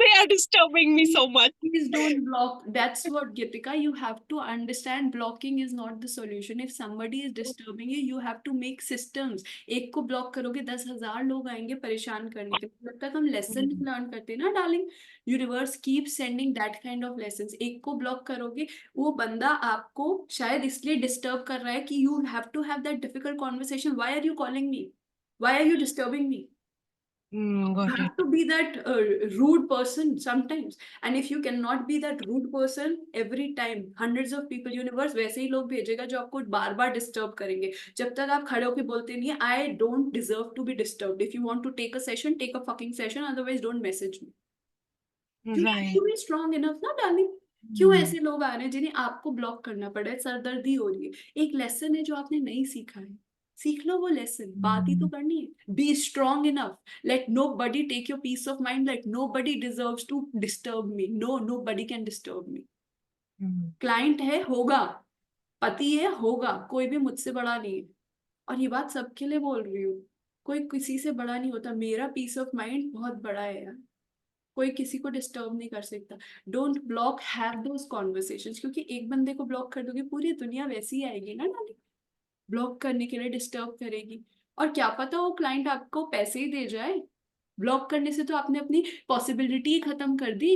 Speaker 3: They are disturbing me so much.
Speaker 1: Please don't block. That's what, Gitika, you have to understand. Blocking is not the solution. If somebody is disturbing you, you have to make systems. एक को block करोगे 10,000 लोग आएंगे परेशान करने के। जब तक हम लेसन लर्न करते हैं ना darling, universe keep sending that kind of lessons. एक को ब्लॉक करोगे, वो बंदा आपको शायद इसलिए डिस्टर्ब कर रहा है कि you have to have that difficult conversation. Why are you calling me, why are you disturbing me? You
Speaker 3: Got it.
Speaker 1: have to be that rude person sometimes, and if you cannot be that rude person every time, hundreds of people, universe वैसे ही लोग भेजेगा जो आपको बार बार disturb करेंगे। जब तक आप खड़े होके बोलते नहीं है, I don't deserve to be disturbed. If you want to take a session, take a fucking session, otherwise don't message me. You have
Speaker 3: Right.
Speaker 1: to be strong enough ना डार्लिंग। क्यों ऐसे लोग आ रहे हैं जिन्हें आपको ब्लॉक करना पड़ा है, सरदर्दी हो रही है। एक लेसन है जो आपने नहीं सीखा है, सीख लो वो लेसन। बात ही तो करनी है। Be strong enough, let nobody take your peace of mind, let nobody deserves to disturb me. Nobody can disturb me. Client है, होगा, पति है, होगा, कोई भी मुझसे बड़ा नहीं है। और ये बात सबके लिए बोल रही हूँ, कोई किसी से बड़ा नहीं होता। मेरा पीस ऑफ माइंड बहुत बड़ा है यार, कोई किसी को डिस्टर्ब नहीं कर सकता। Don't block, have those conversations. क्योंकि एक बंदे को ब्लॉक कर दोगे, पूरी दुनिया वैसी ही आएगी ना डाली, ब्लॉक करने के लिए डिस्टर्ब करेगी। और क्या पता वो क्लाइंट आपको पैसे ही दे जाए। ब्लॉक करने से तो आपने अपनी पॉसिबिलिटी ही खत्म कर दी।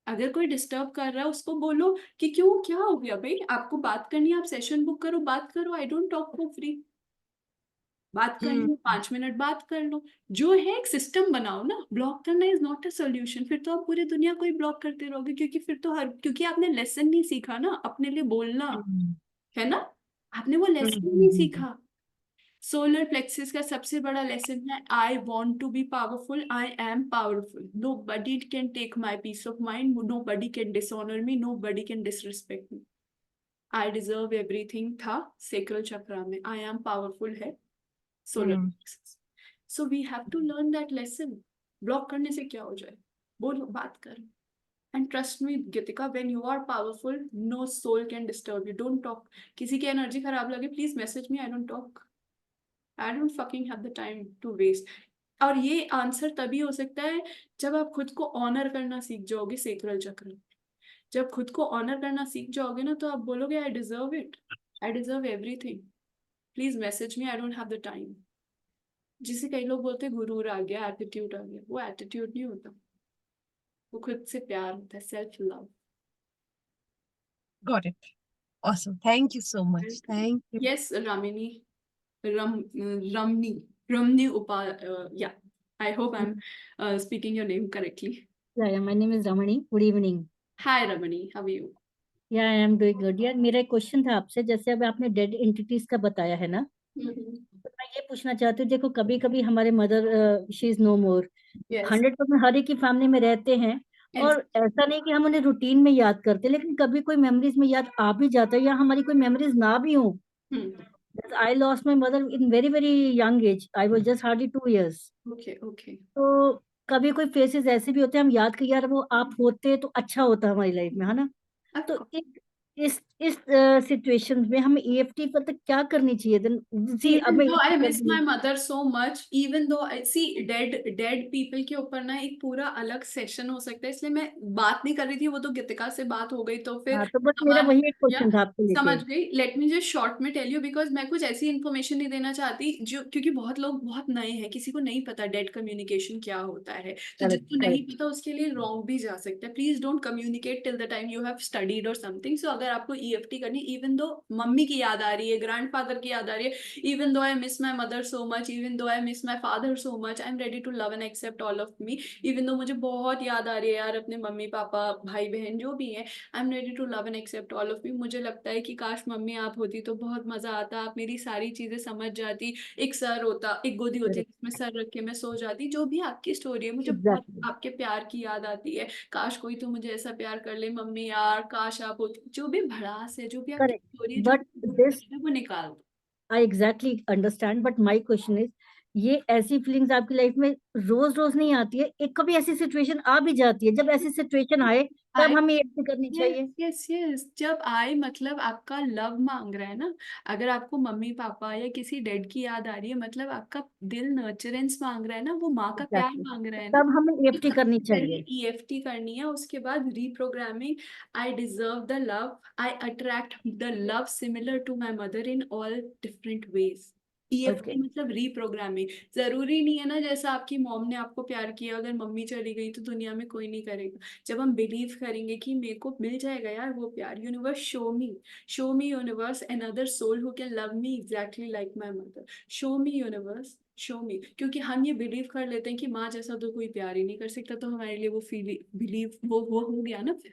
Speaker 1: अगर कोई डिस्टर्ब कर रहा है उसको बोलो कि क्यों, क्या हो गया भाई, आपको बात करनी है, आप सेशन बुक करो, बात करो, आई डोंट टॉक फॉर फ्री। बात करनी है 5 मिनट बात कर लो, जो है एक सिस्टम बनाओ ना। ब्लॉक करना इज नॉट अ सोल्यूशन, फिर तो आप पूरी दुनिया को ही ब्लॉक करते रहोगे, क्योंकि फिर तो हर, क्योंकि आपने लेसन नहीं सीखा ना अपने लिए बोलना, है ना, आपने वो लेसन नहीं सीखा। सोलर प्लेक्सस का सबसे बड़ा लेसन है, I want to be powerful, I am powerful, nobody can take my peace of mind, nobody can dishonour me, nobody can disrespect me, I deserve everything था sacral chakra में, I am powerful है solar plexus. So we have to learn that lesson. Block करने से क्या हो जाए, बोलो, बात करो। And trust me Geetika, when you are powerful no soul can disturb you, don't talk. किसी की एनर्जी खराब लगे please message me, I don't talk, I don't fucking have the time to waste. और ये आंसर तभी हो सकता है जब आप खुद को ऑनर करना सीख जाओगे सेक्रल चक्र। जब खुद को ऑनर करना सीख जाओगे ना, तो आप बोलोगे I deserve it, I deserve everything, please message me, I don't have the time. जिसे कई लोग बोलते हैं गुरूर आ गया, एटीट्यूड आ गया, वो एटीट्यूड नहीं होता, वो खुद से प्यार होता है, self love.
Speaker 3: Got it. Awesome. Thank you so much. Thank you.
Speaker 1: Yes, Ramini, Ramni yeah, I hope I'm speaking your name correctly.
Speaker 7: Yeah, my name is Ramani. Good evening.
Speaker 1: Hi Ramani, how are you?
Speaker 7: Yeah, I am doing good. यार मेरा एक question था आपसे, जैसे अभी आपने dead entities का बताया है ना, तो मैं ये पूछना चाहती हूँ, देखो कभी कभी हमारे mother she is no more,
Speaker 1: Yes,
Speaker 7: 100% हर एक की फैमिली में रहते हैं, और ऐसा नहीं कि हम उन्हें रूटीन में याद करते, लेकिन कभी कोई मेमोरीज में याद आ भी जाता है, या हमारी कोई मेमोरीज ना भी हो। I lost my mother in very very young age, I was just hardly 2 years।
Speaker 1: okay.
Speaker 7: तो कभी कोई फेसेस ऐसे भी होते हैं, हम याद कर यार वो आप होते तो अच्छा होता हमारी लाइफ में, है ना।
Speaker 1: Of
Speaker 7: तो
Speaker 1: course.
Speaker 7: इस सिचुएशन में हमें ईएफटी पर तो क्या करनी चाहिए देन? सी अब
Speaker 1: Even
Speaker 7: मैं
Speaker 1: though I
Speaker 7: EFT
Speaker 1: miss
Speaker 7: कर रही
Speaker 1: my
Speaker 7: हूँ।
Speaker 1: mother so much, even though I see dead people के ऊपर ना एक पूरा अलग सेशन हो सकता है, इसलिए मैं बात नहीं कर रही थी, वो तो गीतिका से बात हो गई, तो फिर
Speaker 7: हाँ, तो बस मेरा
Speaker 1: सवाल
Speaker 7: वही एक
Speaker 1: या
Speaker 7: क्वेश्चन था आपको
Speaker 1: समझ
Speaker 7: लेके।
Speaker 1: गई। लेट मी जस्ट शॉर्ट में टेल यू, बिकॉज मैं कुछ ऐसी इन्फॉर्मेशन नहीं देना चाहती जो, क्योंकि बहुत लोग बहुत नए हैं, किसी को नहीं पता डेड कम्युनिकेशन क्या होता है, तो
Speaker 7: करेक्ट
Speaker 1: जिसको नहीं
Speaker 7: करेक्ट।
Speaker 1: पता उसके लिए रॉन्ग भी जा सकता है। Please don't communicate till the time you have studied और समथिंग। सो अगर आपको ईएफटी करनी, इवन दो मम्मी की याद आ रही है, ग्रैंडफादर की याद आ रही है, even though I miss my mother so much, even though I miss my father so much, I'm ready to love and accept all of me, even though मुझे बहुत याद आ रही है यार अपने मम्मी पापा भाई बहन जो भी हैं, I'm ready to love and accept all of me। मुझे लगता है कि काश मम्मी आप होती तो बहुत मजा आता, आप मेरी सारी चीजें समझ जाती, एक सर होता, एक गोदी होती जिसमें सर रख के मैं सो जाती, जो भी आपकी स्टोरी है, मुझे बहुत
Speaker 7: एग्जैक्टली
Speaker 1: आपके प्यार की याद आती है। काश कोई तो मुझे ऐसा प्यार कर ले मम्मी, यार काश आप होती, जो भी भड़ास है, जो भी आपकी
Speaker 7: करेक्ट,
Speaker 1: स्टोरी है, जो
Speaker 7: बट दिस
Speaker 1: भी वो निकाल दो।
Speaker 7: आई exactly understand, but my question is, ये ऐसी फीलिंग्स आपकी लाइफ में रोज रोज नहीं आती है, एक कभी ऐसी सिचुएशन आ भी जाती है, जब ऐसी सिचुएशन आए तब हमें ये करनी चाहिए।
Speaker 1: यस यस, जब आए मतलब आपका लव मांग रहा है ना, अगर आपको मम्मी पापा या किसी डेड की याद आ रही है, मतलब आपका दिल नर्चरेंस मांग रहा है ना, वो माँ का प्यार
Speaker 7: एग्जैक्टली,
Speaker 1: मांग रहा है ना,
Speaker 7: तब हमें ईएफटी करनी
Speaker 1: पहले
Speaker 7: चाहिए।
Speaker 1: ईएफटी करनी है, उसके बाद reprogramming. I deserve the love, I attract the love similar to my mother in all different ways. EFT
Speaker 7: okay,
Speaker 1: मतलब रीप्रोग्रामिंग। जरूरी नहीं है ना जैसा आपकी मॉम ने आपको प्यार किया, अगर मम्मी चली गई तो दुनिया में कोई नहीं करेगा। जब हम बिलीव करेंगे कि मेरे को मिल जाएगा यार वो प्यार, universe show me universe another soul who can love me exactly like my mother, show me universe, show me. क्योंकि हम ये बिलीव कर लेते हैं कि माँ जैसा तो कोई प्यार ही नहीं कर सकता, तो हमारे लिए वो फील बिलीव वो हो गया ना, फिर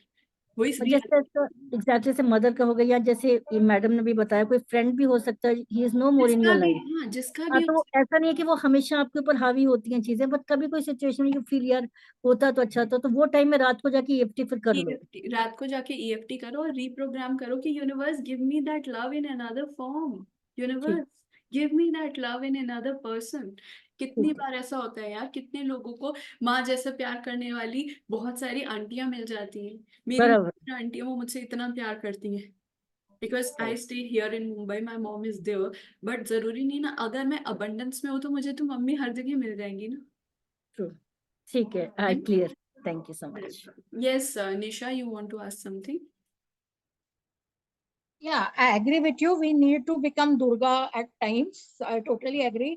Speaker 1: वो इस
Speaker 7: और जैसे एग्जैक्टली जैसे मदर का हो गया, या जैसे मैडम ने भी बताया कोई फ्रेंड भी हो सकता है, ही इज नो मोर इन
Speaker 1: जिसका
Speaker 7: योर
Speaker 1: भी,
Speaker 7: लाइफ।
Speaker 1: हाँ जिसका
Speaker 7: हाँ,
Speaker 1: भी।
Speaker 7: तो ऐसा नहीं है कि वो हमेशा आपके ऊपर हावी होती हैं चीजें, बट कभी कोई सिचुएशन में यू फील यार होता तो अच्छा था, तो वो टाइम में रात को जाके ईएफटी फिर कर लो।
Speaker 1: EFT रात को जाके ईएफटी करो और रीप्रोग्राम करो कि universe give me that love in another form,
Speaker 7: ठीक,
Speaker 1: universe give me that love in another person. कितनी
Speaker 7: ठीक है,
Speaker 1: बार ऐसा होता है यार, कितने लोगों को माँ जैसा प्यार करने वाली बहुत सारी आंटियां मिल जाती हैं। मेरी
Speaker 7: बराबर।
Speaker 1: आंटियां वो मुझसे इतना प्यार करती हैं, because I stay here in Mumbai, my mom is there. But जरूरी नहीं ना, अगर मैं अबंडेंस में हूँ तो मुझे तो मम्मी हर जगह मिल जाएंगी ना।
Speaker 7: ट्रू, ठीक है, I clear, thank you so much.
Speaker 1: Yes, Nisha, you want to ask something?
Speaker 8: Yeah, I agree with you. We need to become Durga at times. I totally agree.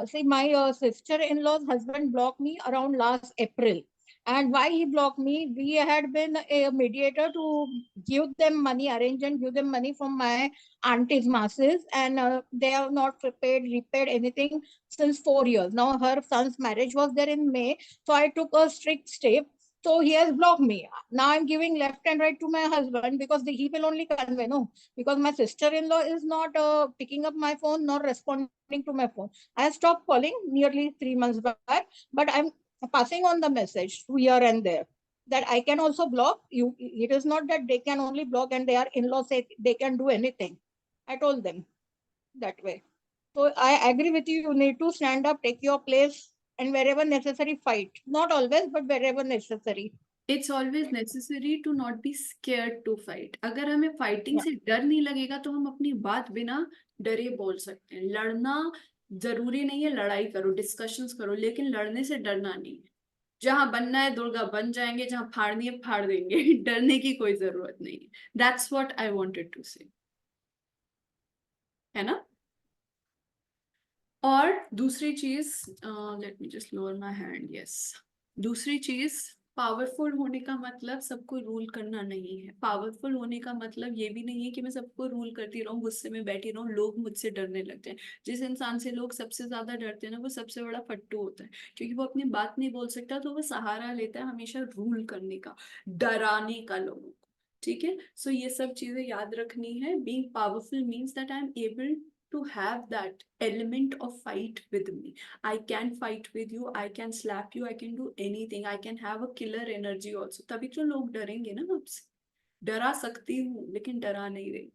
Speaker 8: See, my sister-in-law's husband blocked me around last April. And why he blocked me? We had been a mediator to give them money, arrange and give them money from my auntie's masses, and they have not repaid anything since 4 years. Now her son's marriage was there in May, so I took a strict step. So he has blocked me. Now I'm giving left and right to my husband because he will only convey, no, because my sister-in-law is not picking up my phone nor responding to my phone. I have stopped calling nearly 3 months back, but I'm passing on the message here and there that I can also block you. It is not that they can only block and their in-laws say they can do anything. I told them that way. So I agree with you. You need to stand up, take your place, and wherever necessary, fight. Not always, but wherever necessary.
Speaker 1: It's always necessary to not be scared to fight. अगर हमें fighting से डर नहीं लगेगा तो हम अपनी बात बिना डरे बोल सकते हैं. लड़ना जरूरी नहीं है, लड़ाई करो, डिस्कशंस करो, लेकिन लड़ने से डरना नहीं. जहां बनना है दुर्गा बन जाएंगे, जहां फाड़नी है फाड़ देंगे. डरने की कोई जरूरत नहीं है. That's what I wanted to say, है ना. और दूसरी चीज, let me just lower my hand. Yes, दूसरी चीज, पावरफुल होने का मतलब सबको रूल करना नहीं है. पावरफुल होने का मतलब ये भी नहीं है कि मैं सबको रूल करती रहूं, गुस्से में बैठी रहूं, लोग मुझसे डरने लगते हैं. जिस इंसान से लोग सबसे ज्यादा डरते हैं ना, वो सबसे बड़ा फट्टू होता है, क्योंकि वो अपनी बात नहीं बोल सकता, तो वो सहारा लेता है हमेशा रूल करने का, डराने का लोगों को. ठीक है, सो ये सब चीजें याद रखनी है. Being powerful means that I am able to have that element of fight with me. I can fight with you, I can slap you, I can do anything, I can have a killer energy also. तभी तो लोग डरेंगे ना आपसे. डरा सकती हूँ लेकिन डरा नहीं रही.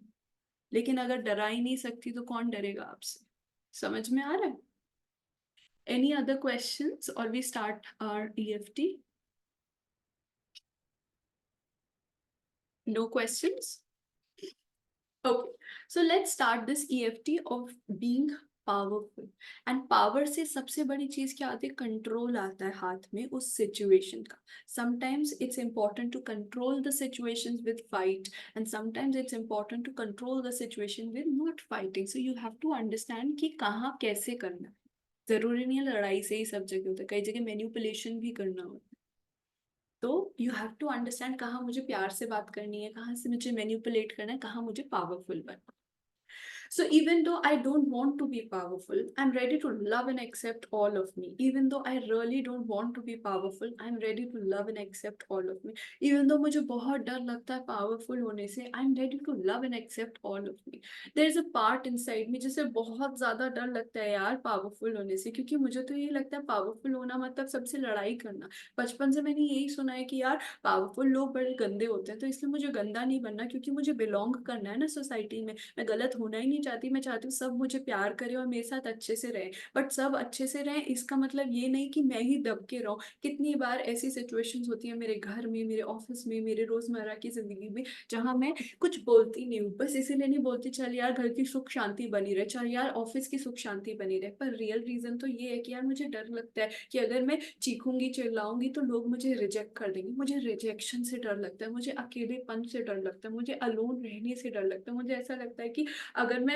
Speaker 1: लेकिन अगर डरा ही नहीं सकती तो कौन डरेगा आपसे. समझ में आ रहा है? Any other questions or we start our EFT? No questions? Okay, so let's start this EFT of being powerful. And power से सबसे बड़ी चीज क्या आती है? कंट्रोल आता है हाथ में उस सिचुएशन का. Sometimes it's important to control the situations with fight, and sometimes it's important to control the situation with not fighting. So you have to understand कि कहाँ कैसे करना है. जरूरी नहीं है लड़ाई से ही सब जगह होता है, कई जगह मैनिपुलेशन भी करना होता है. तो यू हैव टू अंडरस्टैंड कहाँ मुझे प्यार से बात करनी है, कहाँ से मुझे मैनिपुलेट करना है, कहाँ मुझे पावरफुल बनना है. So even though I don't want to be powerful, I'm ready to love and accept all of me. Even though I really don't want to be powerful, I'm ready to love and accept all of me. Even though मुझे बहुत डर लगता है powerful होने से, I'm ready to love and accept all of me. There is a part inside me जिसे बहुत ज़्यादा डर लगता है यार powerful होने से, क्योंकि मुझे तो ये लगता है powerful होना मतलब सबसे लड़ाई करना. बचपन से मैंने यही सुना है कि यार powerful लोग बड़े गंदे होते हैं, तो इसलिए मुझे गंदा नहीं बनना, क्योंकि मुझे belong करना है ना सोसाइटी में. मैं गलत होना ही नहीं चाहती. मैं चाहती हूँ सब मुझे प्यार करे और मेरे साथ अच्छे से रहे. बट सब अच्छे से रहे इसका मतलब ये नहीं कि मैं ही दब के रहूं. कितनी बार ऐसी सिचुएशंस होती है मेरे घर में, मेरे ऑफिस में, मेरे रोजमर्रा की जिंदगी में, जहां मैं कुछ बोलती नहीं हूँ. बस इसीलिए नहीं बोलती चल यार घर की सुख शांति बनी रहे, चल यार ऑफिस की सुख शांति बनी रहे. पर रियल रीजन तो ये है कि यार मुझे डर लगता है कि अगर मैं चीखूंगी चिल्लाऊंगी तो लोग मुझे रिजेक्ट कर देंगे. मुझे रिजेक्शन से डर लगता है, मुझे अकेलेपन से डर लगता है, मुझे अलोन रहने से डर लगता है. मुझे ऐसा लगता है कि अगर मैं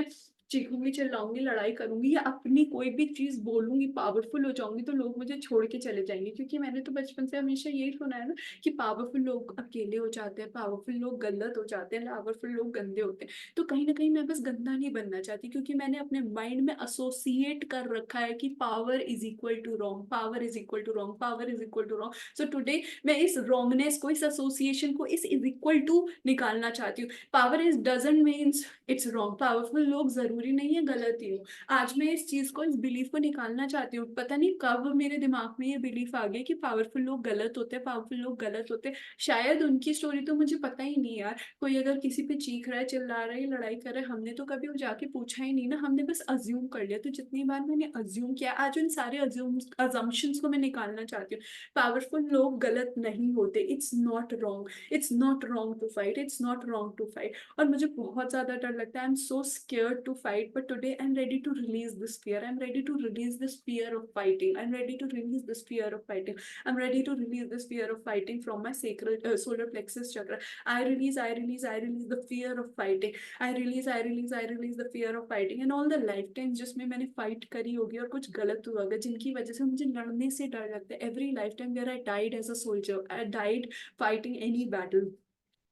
Speaker 1: चीखूंगी चिल्लाऊंगी लड़ाई करूंगी या अपनी कोई भी चीज बोलूंगी पावरफुल हो जाऊंगी तो लोग मुझे छोड़ के चले जाएंगे. क्योंकि मैंने तो बचपन से हमेशा यही सुना है ना कि पावरफुल लोग अकेले हो जाते हैं, पावरफुल लोग गलत हो जाते हैं, पावरफुल लोग गंदे होते हैं. तो कहीं ना कहीं मैं बस गंदा नहीं बनना चाहती, क्योंकि मैंने अपने माइंड में एसोसिएट कर रखा है कि power is equal to wrong, power is equal to wrong, power is equal to wrong. So today मैं इस रॉन्गनेस को, इस एसोसिएशन को, इस इज इक्वल टू निकालना चाहती हूँ. Power is doesn't means it's wrong. Powerful लोग जरूरी नहीं है गलत ही हो. आज मैं इस चीज को, इस बिलीफ को निकालना चाहती हूँ. पता नहीं कब मेरे दिमाग में ये बिलीफ आ गया कि पावरफुल लोग गलत होते हैं, पावरफुल लोग गलत होते हैं. शायद उनकी स्टोरी तो मुझे पता ही नहीं यार. कोई अगर किसी पे चीख रहा है, चिल्ला रहा है, लड़ाई कर रहा है, हमने तो कभी जाके पूछा ही नहीं ना, हमने बस अज्यूम कर लिया. तो जितनी बार मैंने अज्यूम किया, आज उन सारे अजम्पशंस को मैं निकालना चाहती हूँ. पावरफुल लोग गलत नहीं होते. It's not wrong, it's not wrong to fight, it's not wrong to fight. और मुझे बहुत ज्यादा डर लगता है. I am so scared to fight, but today I'm ready to release this fear. I'm ready to release this fear of fighting. I'm ready to release this fear of fighting. I'm ready to release this fear of fighting from my sacral solar plexus chakra. I release the fear of fighting. I release the fear of fighting. And all the lifetimes जिसमें मैंने fight करी होगी और कुछ गलत हुआ होगा, जिनकी वजह से मुझे लड़ने से डर लगता है. Every lifetime where I died as a soldier, I died fighting any battle.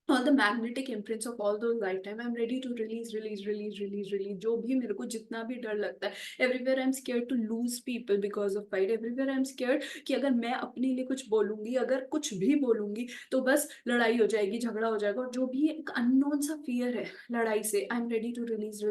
Speaker 1: All the magnetic imprints of all those lifetime, I'm ready to release. जो भी मेरे को जितना भी डर लगता है, everywhere I'm scared to lose people because of fight. Everywhere I'm scared कि अगर मैं अपने लिए कुछ बोलूंगी, अगर कुछ भी बोलूंगी तो बस लड़ाई हो जाएगी, झगड़ा हो जाएगा. और जो भी एक अननोन सा फियर है लड़ाई से, I'm ready to release.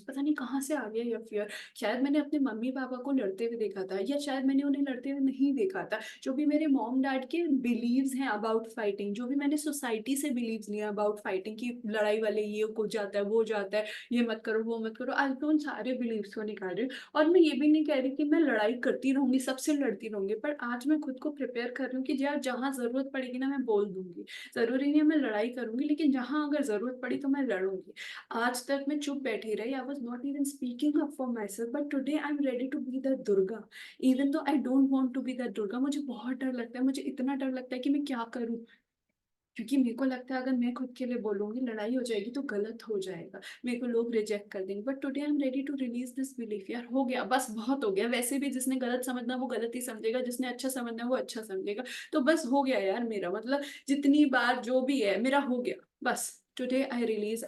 Speaker 1: पता नहीं कहाँ से आ गया ये फियर. शायद मैंने अपने मम्मी पापा को लड़ते हुए देखा था, या शायद मैंने उन्हें लड़ते हुए नहीं देखा था. जो भी मेरे मॉम डैड के बिलीव्स हैं अबाउट फाइटिंग, जो भी मैंने सोसाइटी से बिलीव्स लिया अबाउट फाइटिंग कि लड़ाई वाले ये हो जाता है, वो जाता है, ये मत करो, वो मत करो, आज तो उन सारे बिलीव्स को निकाल रही हूँ. और मैं ये भी नहीं कह रही कि मैं लड़ाई करती रहूंगी, सबसे लड़ती रहूंगी, पर आज मैं खुद को प्रिपेयर कर रही हूँ कि यार जहाँ जरूरत पड़ेगी ना मैं बोल दूंगी. जरूरी नहीं है मैं लड़ाई करूंगी, लेकिन जहाँ अगर जरूरत पड़ी तो मैं लड़ूंगी. आज तक मैं चुप बैठी रही. I was not even speaking up for myself, but today I am ready to be the Durga. Even though I don't want to be that Durga. मुझे बहुत डर लगता है, मुझे इतना डर लगता है कि मैं क्या करूं, क्योंकि मेरे को लगता है अगर मैं खुद के लिए बोलूंगी लड़ाई हो जाएगी तो गलत हो जाएगा, मेरे को लोग रिजेक्ट कर देंगे. But today I am ready to release this belief. यार हो गया, बस बहुत हो गया. वैसे भी जिसने गलत समझना वो गलत ही समझेगा, जिसने अच्छा समझना वो अच्छा समझेगा. तो बस हो गया यार मेरा, मतलब जितनी बार जो भी है मेरा हो गया बस. Today I release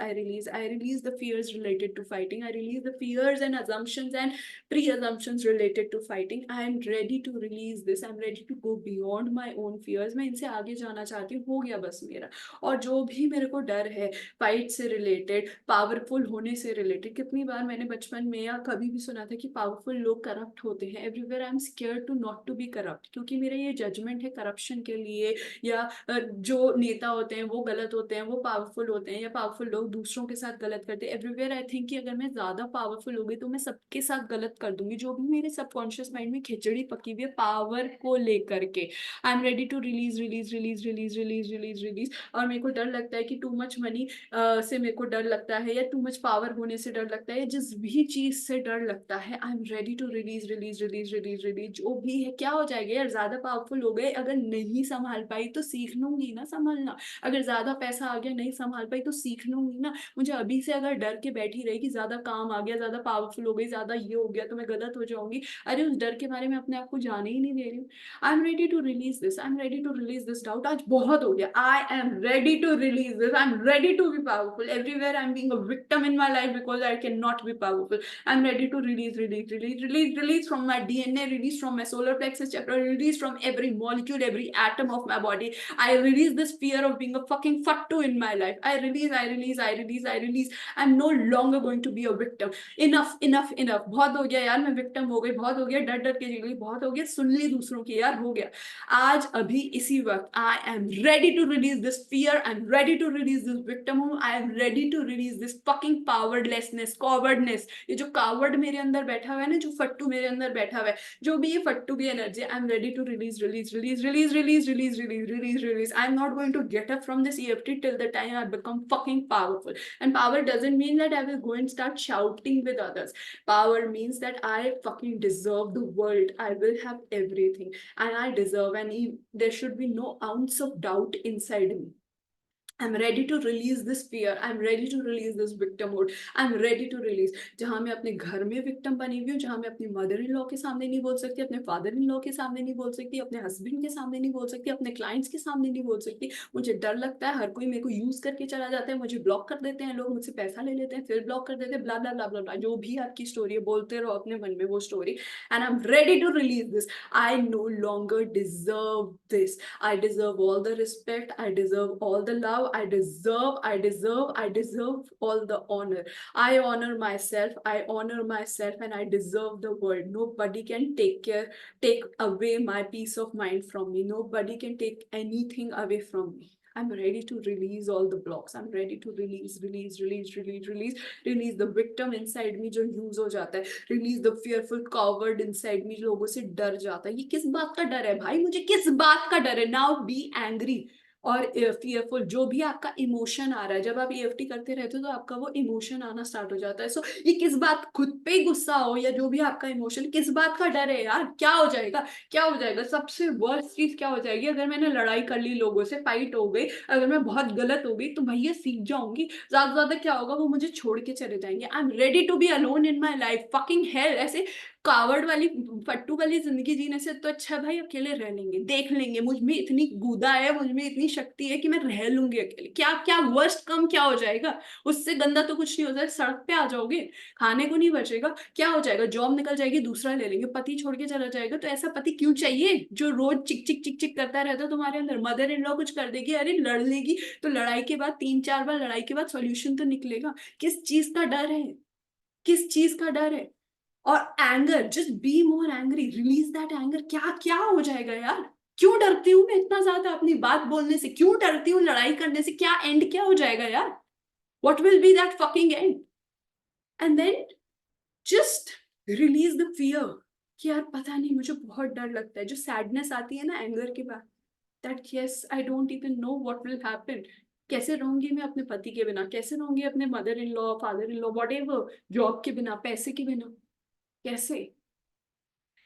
Speaker 1: the fears related to fighting. I release the fears and assumptions and pre-assumptions related to fighting. I am ready to release this. I am ready to go beyond my own fears. मैं इनसे आगे जाना चाहती हूँ, हो गया बस मेरा. और जो भी मेरे को डर है फाइट से रिलेटेड, पावरफुल होने से रिलेटेड, कितनी बार मैंने बचपन में या कभी भी सुना था कि पावरफुल लोग करप्ट होते हैं. Everywhere I am scared to not to be corrupt, क्योंकि मेरा ये जजमेंट है करप्शन के लिए, या जो नेता होते हैं वो गलत होते हैं, वो पावरफुल होते हैं, या पावरफुल लोग दूसरों के साथ गलत करते हैं. एवरीवेयर आई थिंक कि अगर मैं ज्यादा पावरफुल हो गई तो मैं सबके साथ गलत कर दूंगी. जो भी मेरे सबकॉन्शियस माइंड में खिचड़ी पकी हुई है पावर को लेकर के, I am ready to release. और मेरे को डर लगता है कि टू मच मनी से मेरे को डर लगता है, या टू मच पावर होने से डर लगता है, या जिस भी चीज से डर लगता है, I am ready to release. जो भी है क्या हो जाएगा यार, ज्यादा पावरफुल हो गए, अगर नहीं संभाल पाई तो सीख लूंगी ना संभालना. अगर ज्यादा पैसा आ गया नहीं संभाल पाई तो सीख लूंगी ना. मुझे अभी से अगर डर के बैठी रही कि ज्यादा काम आ गया, ज्यादा पावरफुल हो गई, ज्यादा ये हो गया तो मैं गलत हो जाऊंगी, अरे उस डर के बारे में अपने आप को जाने ही नहीं दे रही हूँ. I am ready to release this. I am ready to release this doubt. आज बहुत हो गया. I am ready to release this. I am ready to be powerful. Everywhere I am being a victim in my life because I can not be powerful. I am ready to release from my DNA, release from my solar plexus chakra, release from every molecule, every atom of my body. I release this fear of being a fucking fattu in my life. I release. I'm no longer going to be a victim. Enough. बहुत हो गया यार, मैं victim हो गई, बहुत हो गया, डर डर के जी गई, बहुत हो गया, सुन ली दूसरों की, यार हो गया. आज अभी इसी वक्त I am ready to release this fear. I'm ready to release this victimhood. I am ready to release this fucking powerlessness, cowardness. ये जो कावर्ड मेरे अंदर बैठा हुआ है ना, जो फट्टू मेरे अंदर बैठा हुआ है, जो भी ये फट्टू की energy, I am ready to release. I am not going to get up from this EFT till the time I become fucking powerful. And power doesn't mean that I will go and start shouting with others. Power means that I fucking deserve the world. I will have everything and I deserve, and there should be no ounce of doubt inside me. I'm ready to release this fear. I'm ready to release this victimhood. I'm ready to release. जहाँ मैं अपने घर में victim बनी हुई हूँ, जहाँ मैं अपनी मदर इन लॉ के सामने नहीं बोल सकती, अपने फादर इन लॉ के सामने नहीं बोल सकती, अपने हस्बैंड के सामने नहीं बोल सकती, अपने क्लाइंट्स के सामने नहीं बोल सकती. मुझे डर लगता है, हर कोई मेरे को यूज करके चला जाता है, मुझे ब्लॉक कर देते हैं लोग, मुझसे पैसा ले लेते हैं, फिर ब्लॉक कर देते हैं, ब्ला ब्ला ब्ला ब्ला ब्ला. जो भी आपकी स्टोरी है बोलते रहो अपने मन में वो story. And I am ready to release this. I no longer deserve this. I deserve all the respect. I deserve all the love. I deserve all the honor. I honor myself. And I deserve the world. Nobody can take away my peace of mind from me. Nobody can take anything away from me. I'm ready to release all the blocks. I'm ready to release the victim inside me जो use हो जाता है. Release the fearful coward inside me, लोगों से डर जाता है. ये किस बात का डर है भाई, मुझे किस बात का डर है? Now be angry. और fearful, जो भी आपका इमोशन आ रहा है, जब आप EFT करते रहते हो तो आपका वो इमोशन आना स्टार्ट हो जाता है. सो ये किस बात, खुद पे गुस्सा हो या जो भी आपका इमोशन, किस बात का डर है यार? क्या हो जाएगा, क्या हो जाएगा? सबसे वर्स्ट चीज क्या हो जाएगी? अगर मैंने लड़ाई कर ली, लोगों से फाइट हो गई, अगर मैं बहुत गलत हो गई, तो भैया सीख जाऊंगी. ज्यादा से ज्यादा क्या होगा, वो मुझे छोड़ के चले जाएंगे. I am ready to be alone in my life. Fucking hell, ऐसे कावड़ वाली, फट्टू वाली जिंदगी जीने से तो अच्छा भाई अकेले रह लेंगे, देख लेंगे. मुझ में इतनी गुदा है, मुझ में इतनी शक्ति है कि मैं रह लूंगी अकेले. क्या क्या वर्स्ट कम क्या हो जाएगा? उससे गंदा तो कुछ नहीं हो जाएगा. सड़क पे आ जाओगे, खाने को नहीं बचेगा, क्या हो जाएगा? जॉब निकल जाएगी, दूसरा ले लेंगे. पति छोड़ के चला जाएगा, तो ऐसा पति क्यों चाहिए जो रोज चिक चिक चिक चिक करता रहता है तुम्हारे अंदर? मदर इन लॉ कुछ कर देगी, अरे लड़ लेगी, तो लड़ाई के बाद 3-4 बार लड़ाई के बाद सॉल्यूशन तो निकलेगा. किस चीज का डर है? किस चीज का डर है? और anger, just be more angry, release that anger. क्या क्या हो जाएगा यार? क्यों डरती हूँ मैं इतना ज्यादा अपनी बात बोलने से? क्यों डरती हूँ लड़ाई करने से? क्या एंड क्या हो जाएगा यार? What will be that fucking end? And then just release the fear कि यार पता नहीं, मुझे बहुत डर लगता है. जो सैडनेस आती है ना एंगर के बाद, that yes I don't even know what will happen. कैसे रहूंगी मैं अपने पति के बिना? कैसे रहूंगी अपने mother in law, father in law, what ever, job के बिना, पैसे के बिना? कैसे?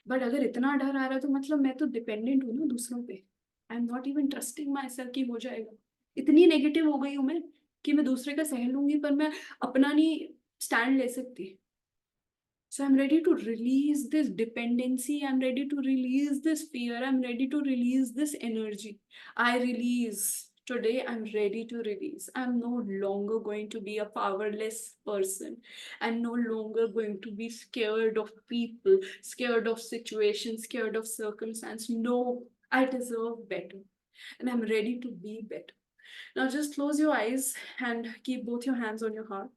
Speaker 1: बट अगर इतना डर आ रहा है तो मतलब मैं तो डिपेंडेंट हूँ ना दूसरों पे. आई am not even trusting my self कि हो जाएगा. इतनी नेगेटिव हो गई हूँ मैं कि मैं दूसरे का सह लूंगी, पर मैं अपना नहीं स्टैंड ले सकती. So I'm ready to release this dependency. I'm ready to release this fear. I'm ready to release this energy. I release. Today I'm ready to release. I'm no longer going to be a powerless person. I'm no longer going to be scared of people, scared of situations, scared of circumstance. No, I deserve better. And I'm ready to be better. Now just close your eyes and keep both your hands on your heart.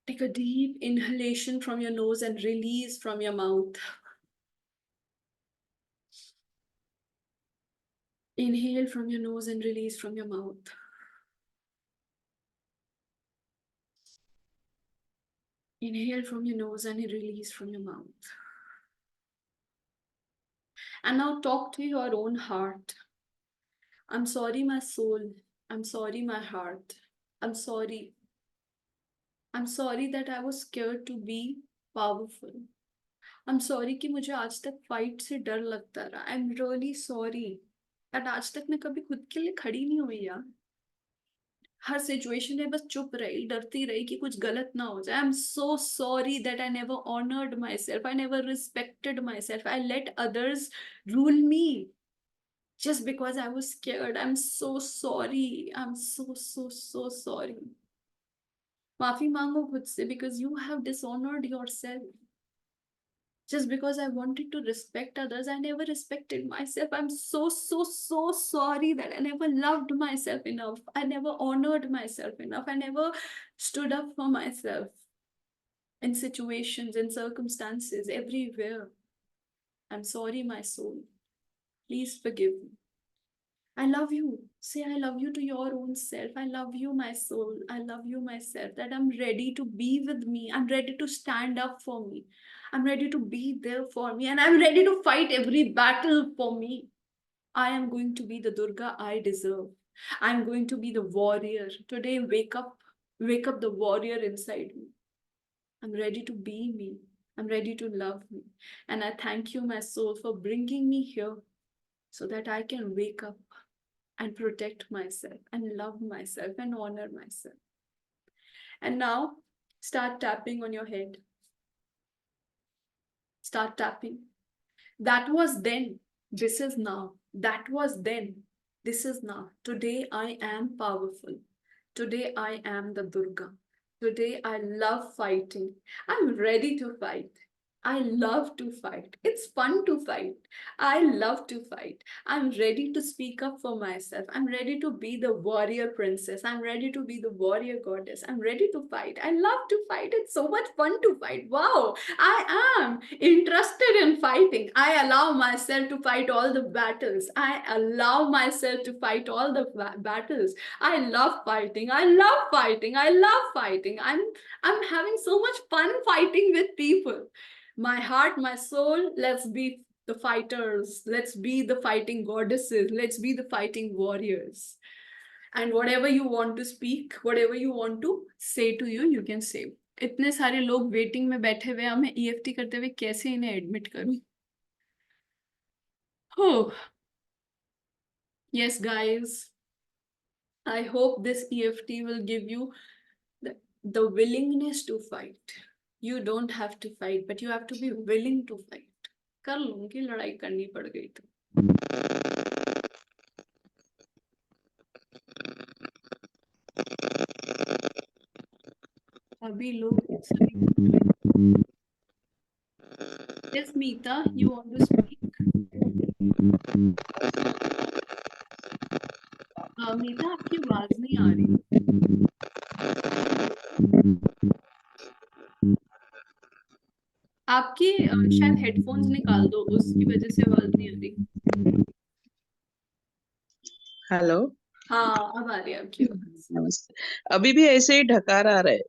Speaker 1: Take a deep inhalation from your nose and release from your mouth. Inhale from your nose and release from your mouth. Inhale from your nose and release from your mouth. And now talk to your own heart. I'm sorry, my soul. I'm sorry, my heart. I'm sorry. I'm sorry that I was scared to be powerful. I'm sorry कि मुझे आज तक fight से डर लगता रहा. I'm really sorry that आज तक मैं कभी खुद के लिए खड़ी नहीं हुई यार. हर सिचुएशन में बस चुप रही, डरती रही कि कुछ गलत ना हो जाए. आई am so sorry that I never honoured my self. I never respected my self. I let others rule me just because I was scared. I'm so sorry. I'm so sorry. माफी मांगो खुद से, because you have dishonored yourself. Just because I wanted to respect others, I never respected myself. I'm so sorry that I never loved myself enough. I never honored myself enough. I never stood up for myself in situations, in circumstances, everywhere. I'm sorry, my soul. Please forgive me. I love you. Say I love you to your own self. I love you, my soul. I love you, myself. That I'm ready to be with me. I'm ready to stand up for me. I'm ready to be there for me. And I'm ready to fight every battle for me. I am going to be the Durga I deserve. I'm going to be the warrior. Today, wake up the warrior inside me. I'm ready to be me. I'm ready to love me. And I thank you, my soul, for bringing me here so that I can wake up and protect myself and love myself and honor myself. And now start tapping on your head. Start tapping. That was then. This is now. That was then. This is now. Today I am powerful. Today I am the Durga. Today I love fighting. I'm ready to fight. I love to fight. It's fun to fight. I love to fight. I'm ready to speak up for myself. I'm ready to be the warrior princess. I'm ready to be the warrior goddess. I'm ready to fight. I love to fight. It's so much fun to fight. Wow, I am interested in fighting. I allow myself to fight all the battles. I allow myself to fight all the battles. I love fighting. I love fighting. I love fighting. I'm having so much fun fighting with people. My heart, my soul, let's be the fighters. Let's be the fighting goddesses. Let's be the fighting warriors. And whatever you want to speak, whatever you want to say to you, you can say. इतने सारे लोग waiting में बैठे हुए हैं, मैं EFT करते हुए कैसे इन्हें एडमिट करूं? Oh, yes, guys. I hope this EFT will give you the willingness to fight. You don't have to fight, but you have to be willing to fight. कर लूंगी, लड़ाई करनी पड़ गई तो। अभी लोग Yes, Meeta, you want to speak? मीता, आपकी आवाज नहीं आ रही। आपकी शायद हेडफोन्स निकाल दो, उसकी वजह से आवाज नहीं आ रही।
Speaker 9: हेलो,
Speaker 1: हाँ, अब आ रही है आपकी आवाज।
Speaker 9: नमस्ते। अभी भी ऐसे ही ढकार आ रहा है,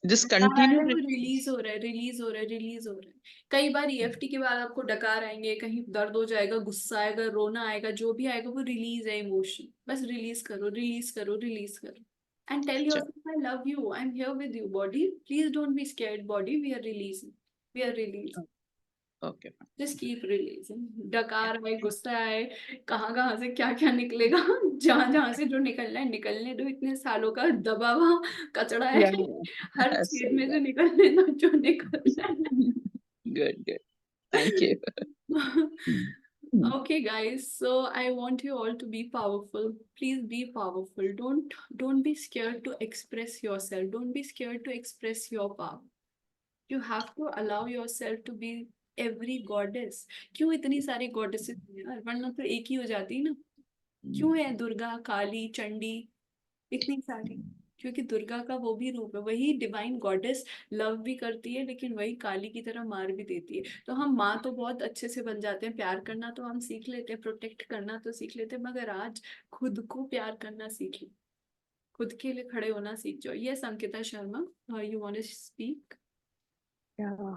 Speaker 9: जस्ट कंटिन्यू।
Speaker 1: रिलीज हो रहा है, रिलीज हो रहा है, रिलीज हो रहा है। कई बार EFT के बाद आपको डकार आएंगे, कहीं दर्द हो जाएगा, गुस्सा आएगा, रोना आएगा, जो भी आएगा वो रिलीज है इमोशन। बस रिलीज करो, रिलीज करो, रिलीज करो। And tell yourself, I love you. I'm here with you, body. Please don't be scared, body. We are releasing. We are releasing.
Speaker 9: Okay,
Speaker 1: Just keep releasing. डकार आए, गुस्सा आए, कहाँ से क्या क्या निकलेगा, जहाँ से जो निकलना है निकलने दो। इतने सालों का दबा हुआ कचड़ा है, हर छेद में से निकलने दो जो निकलना है।
Speaker 9: Good, thank you.
Speaker 1: Okay, guys, so I want you all to be powerful. Please be powerful. Don't be scared to express yourself. Don't be scared to express your power. You have to allow yourself to be every goddess. क्यों इतनी सारी goddesses हैं यार, वरना तो एक ही हो जाती ना। क्यों है दुर्गा, काली, चंडी इतनी सारी? क्योंकि दुर्गा का वो भी रूप है, वही डिवाइन गॉडेस लव भी करती है, लेकिन वही काली की तरह मार भी देती है। तो हम माँ तो बहुत अच्छे से बन जाते हैं, प्यार करना तो हम सीख लेते हैं, प्रोटेक्ट करना तो सीख लेते हैं, मगर आज खुद को प्यार करना सीख लो, खुद के लिए खड़े होना सीख जाओ। Yes, Ankita Sharma, you want to speak?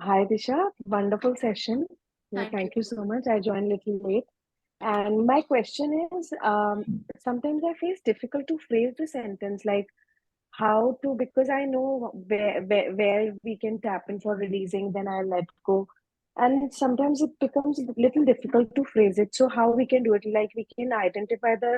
Speaker 10: Hi Disha, wonderful session.
Speaker 1: Thank
Speaker 10: You so much. I joined little late. And my question is, sometimes I face difficult to phrase the sentence, like how to, because I know where we can tap in for releasing, then I let go. And sometimes it becomes a little difficult to phrase it. So how we can do it? Like we can identify the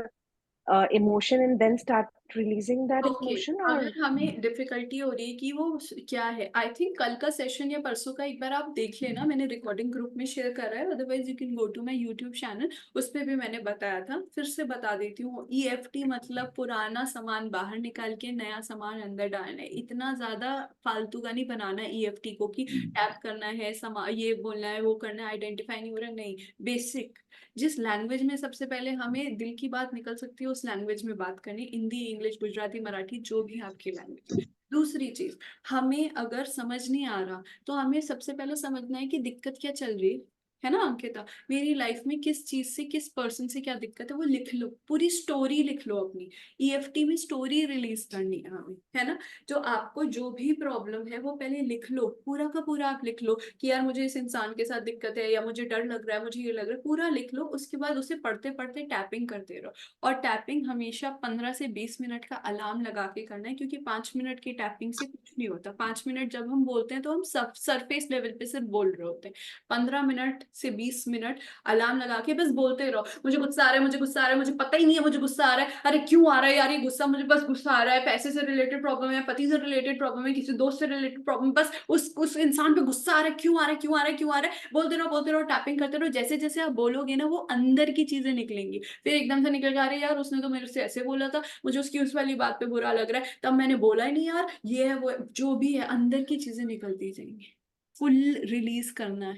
Speaker 10: emotion and then start releasing that
Speaker 1: Okay,
Speaker 10: emotion, or
Speaker 1: अगर हमें difficulty हो रही है कि वो क्या है, I think कल का सेशन या परसों का एक बार आप देख लेना, मैंने रिकॉर्डिंग ग्रुप में शेयर करा है, otherwise you can go to my YouTube channel, उस पे भी मैंने बताया था। फिर से बता देती हूँ, EFT मतलब पुराना सामान बाहर निकाल के नया सामान अंदर डालना है। इतना ज्यादा फालतू का नहीं बनाना EFT को कि टैप करना है, ये बोलना है, वो करना है, आइडेंटिफाई नहीं हो रहा, नहीं। बेसिक जिस लैंग्वेज में सबसे पहले हमें दिल की बात निकल सकती है, उस लैंग्वेज में बात करनी, हिंदी, इंग्लिश, गुजराती, मराठी, जो भी आपकी लैंग्वेज। दूसरी चीज, हमें अगर समझ नहीं आ रहा तो हमें सबसे पहले समझना है कि दिक्कत क्या चल रही है ना अंकिता, मेरी लाइफ में किस चीज से, किस पर्सन से क्या दिक्कत है, वो लिख लो, पूरी स्टोरी लिख लो अपनी। EFT में स्टोरी रिलीज करनी है हमें, है ना। जो आपको जो भी प्रॉब्लम है वो पहले लिख लो, पूरा का पूरा आप लिख लो कि यार मुझे इस इंसान के साथ दिक्कत है, या मुझे डर लग रहा है, मुझे ये लग रहा है, पूरा लिख लो। उसके बाद उसे पढ़ते पढ़ते टैपिंग करते रहो, और टैपिंग हमेशा 15 से 20 मिनट का अलार्म लगा के करना है, क्योंकि 5 मिनट की टैपिंग से कुछ नहीं होता। 5 मिनट जब हम बोलते हैं तो हम सरफेस लेवल पे सिर्फ बोल रहे होते हैं। 15 मिनट से 20 मिनट अलार्म लगा के बस बोलते रहो, मुझे गुस्सा आ रहा है, मुझे गुस्सा आ रहा है, मुझे पता ही नहीं है मुझे गुस्सा आ रहा है, अरे क्यों आ रहा है यार ये गुस्सा, मुझे बस गुस्सा आ रहा है, पैसे से रिलेटेड प्रॉब्लम है, पति से रिलेटेड प्रॉब्लम है, किसी दोस्त से रिलेटेड प्रॉब्लम, बस उस इंसान पे गुस्सा आ रहा है, क्यों आ रहा है, क्यों आ रहा है, क्यों आ रहा है, बोलते रहो, टैपिंग करते रहो। जैसे जैसे आप बोलोगे ना, वो अंदर की चीजें निकलेंगी। फिर एकदम से निकल जा रही है, यार उसने तो मेरे से ऐसे बोला था, मुझे उसकी उस वाली बात पे बुरा लग रहा है, तब मैंने बोला ही नहीं यार, ये है वो है, जो भी है अंदर की चीजें निकलती जाएंगी। फुल रिलीज करना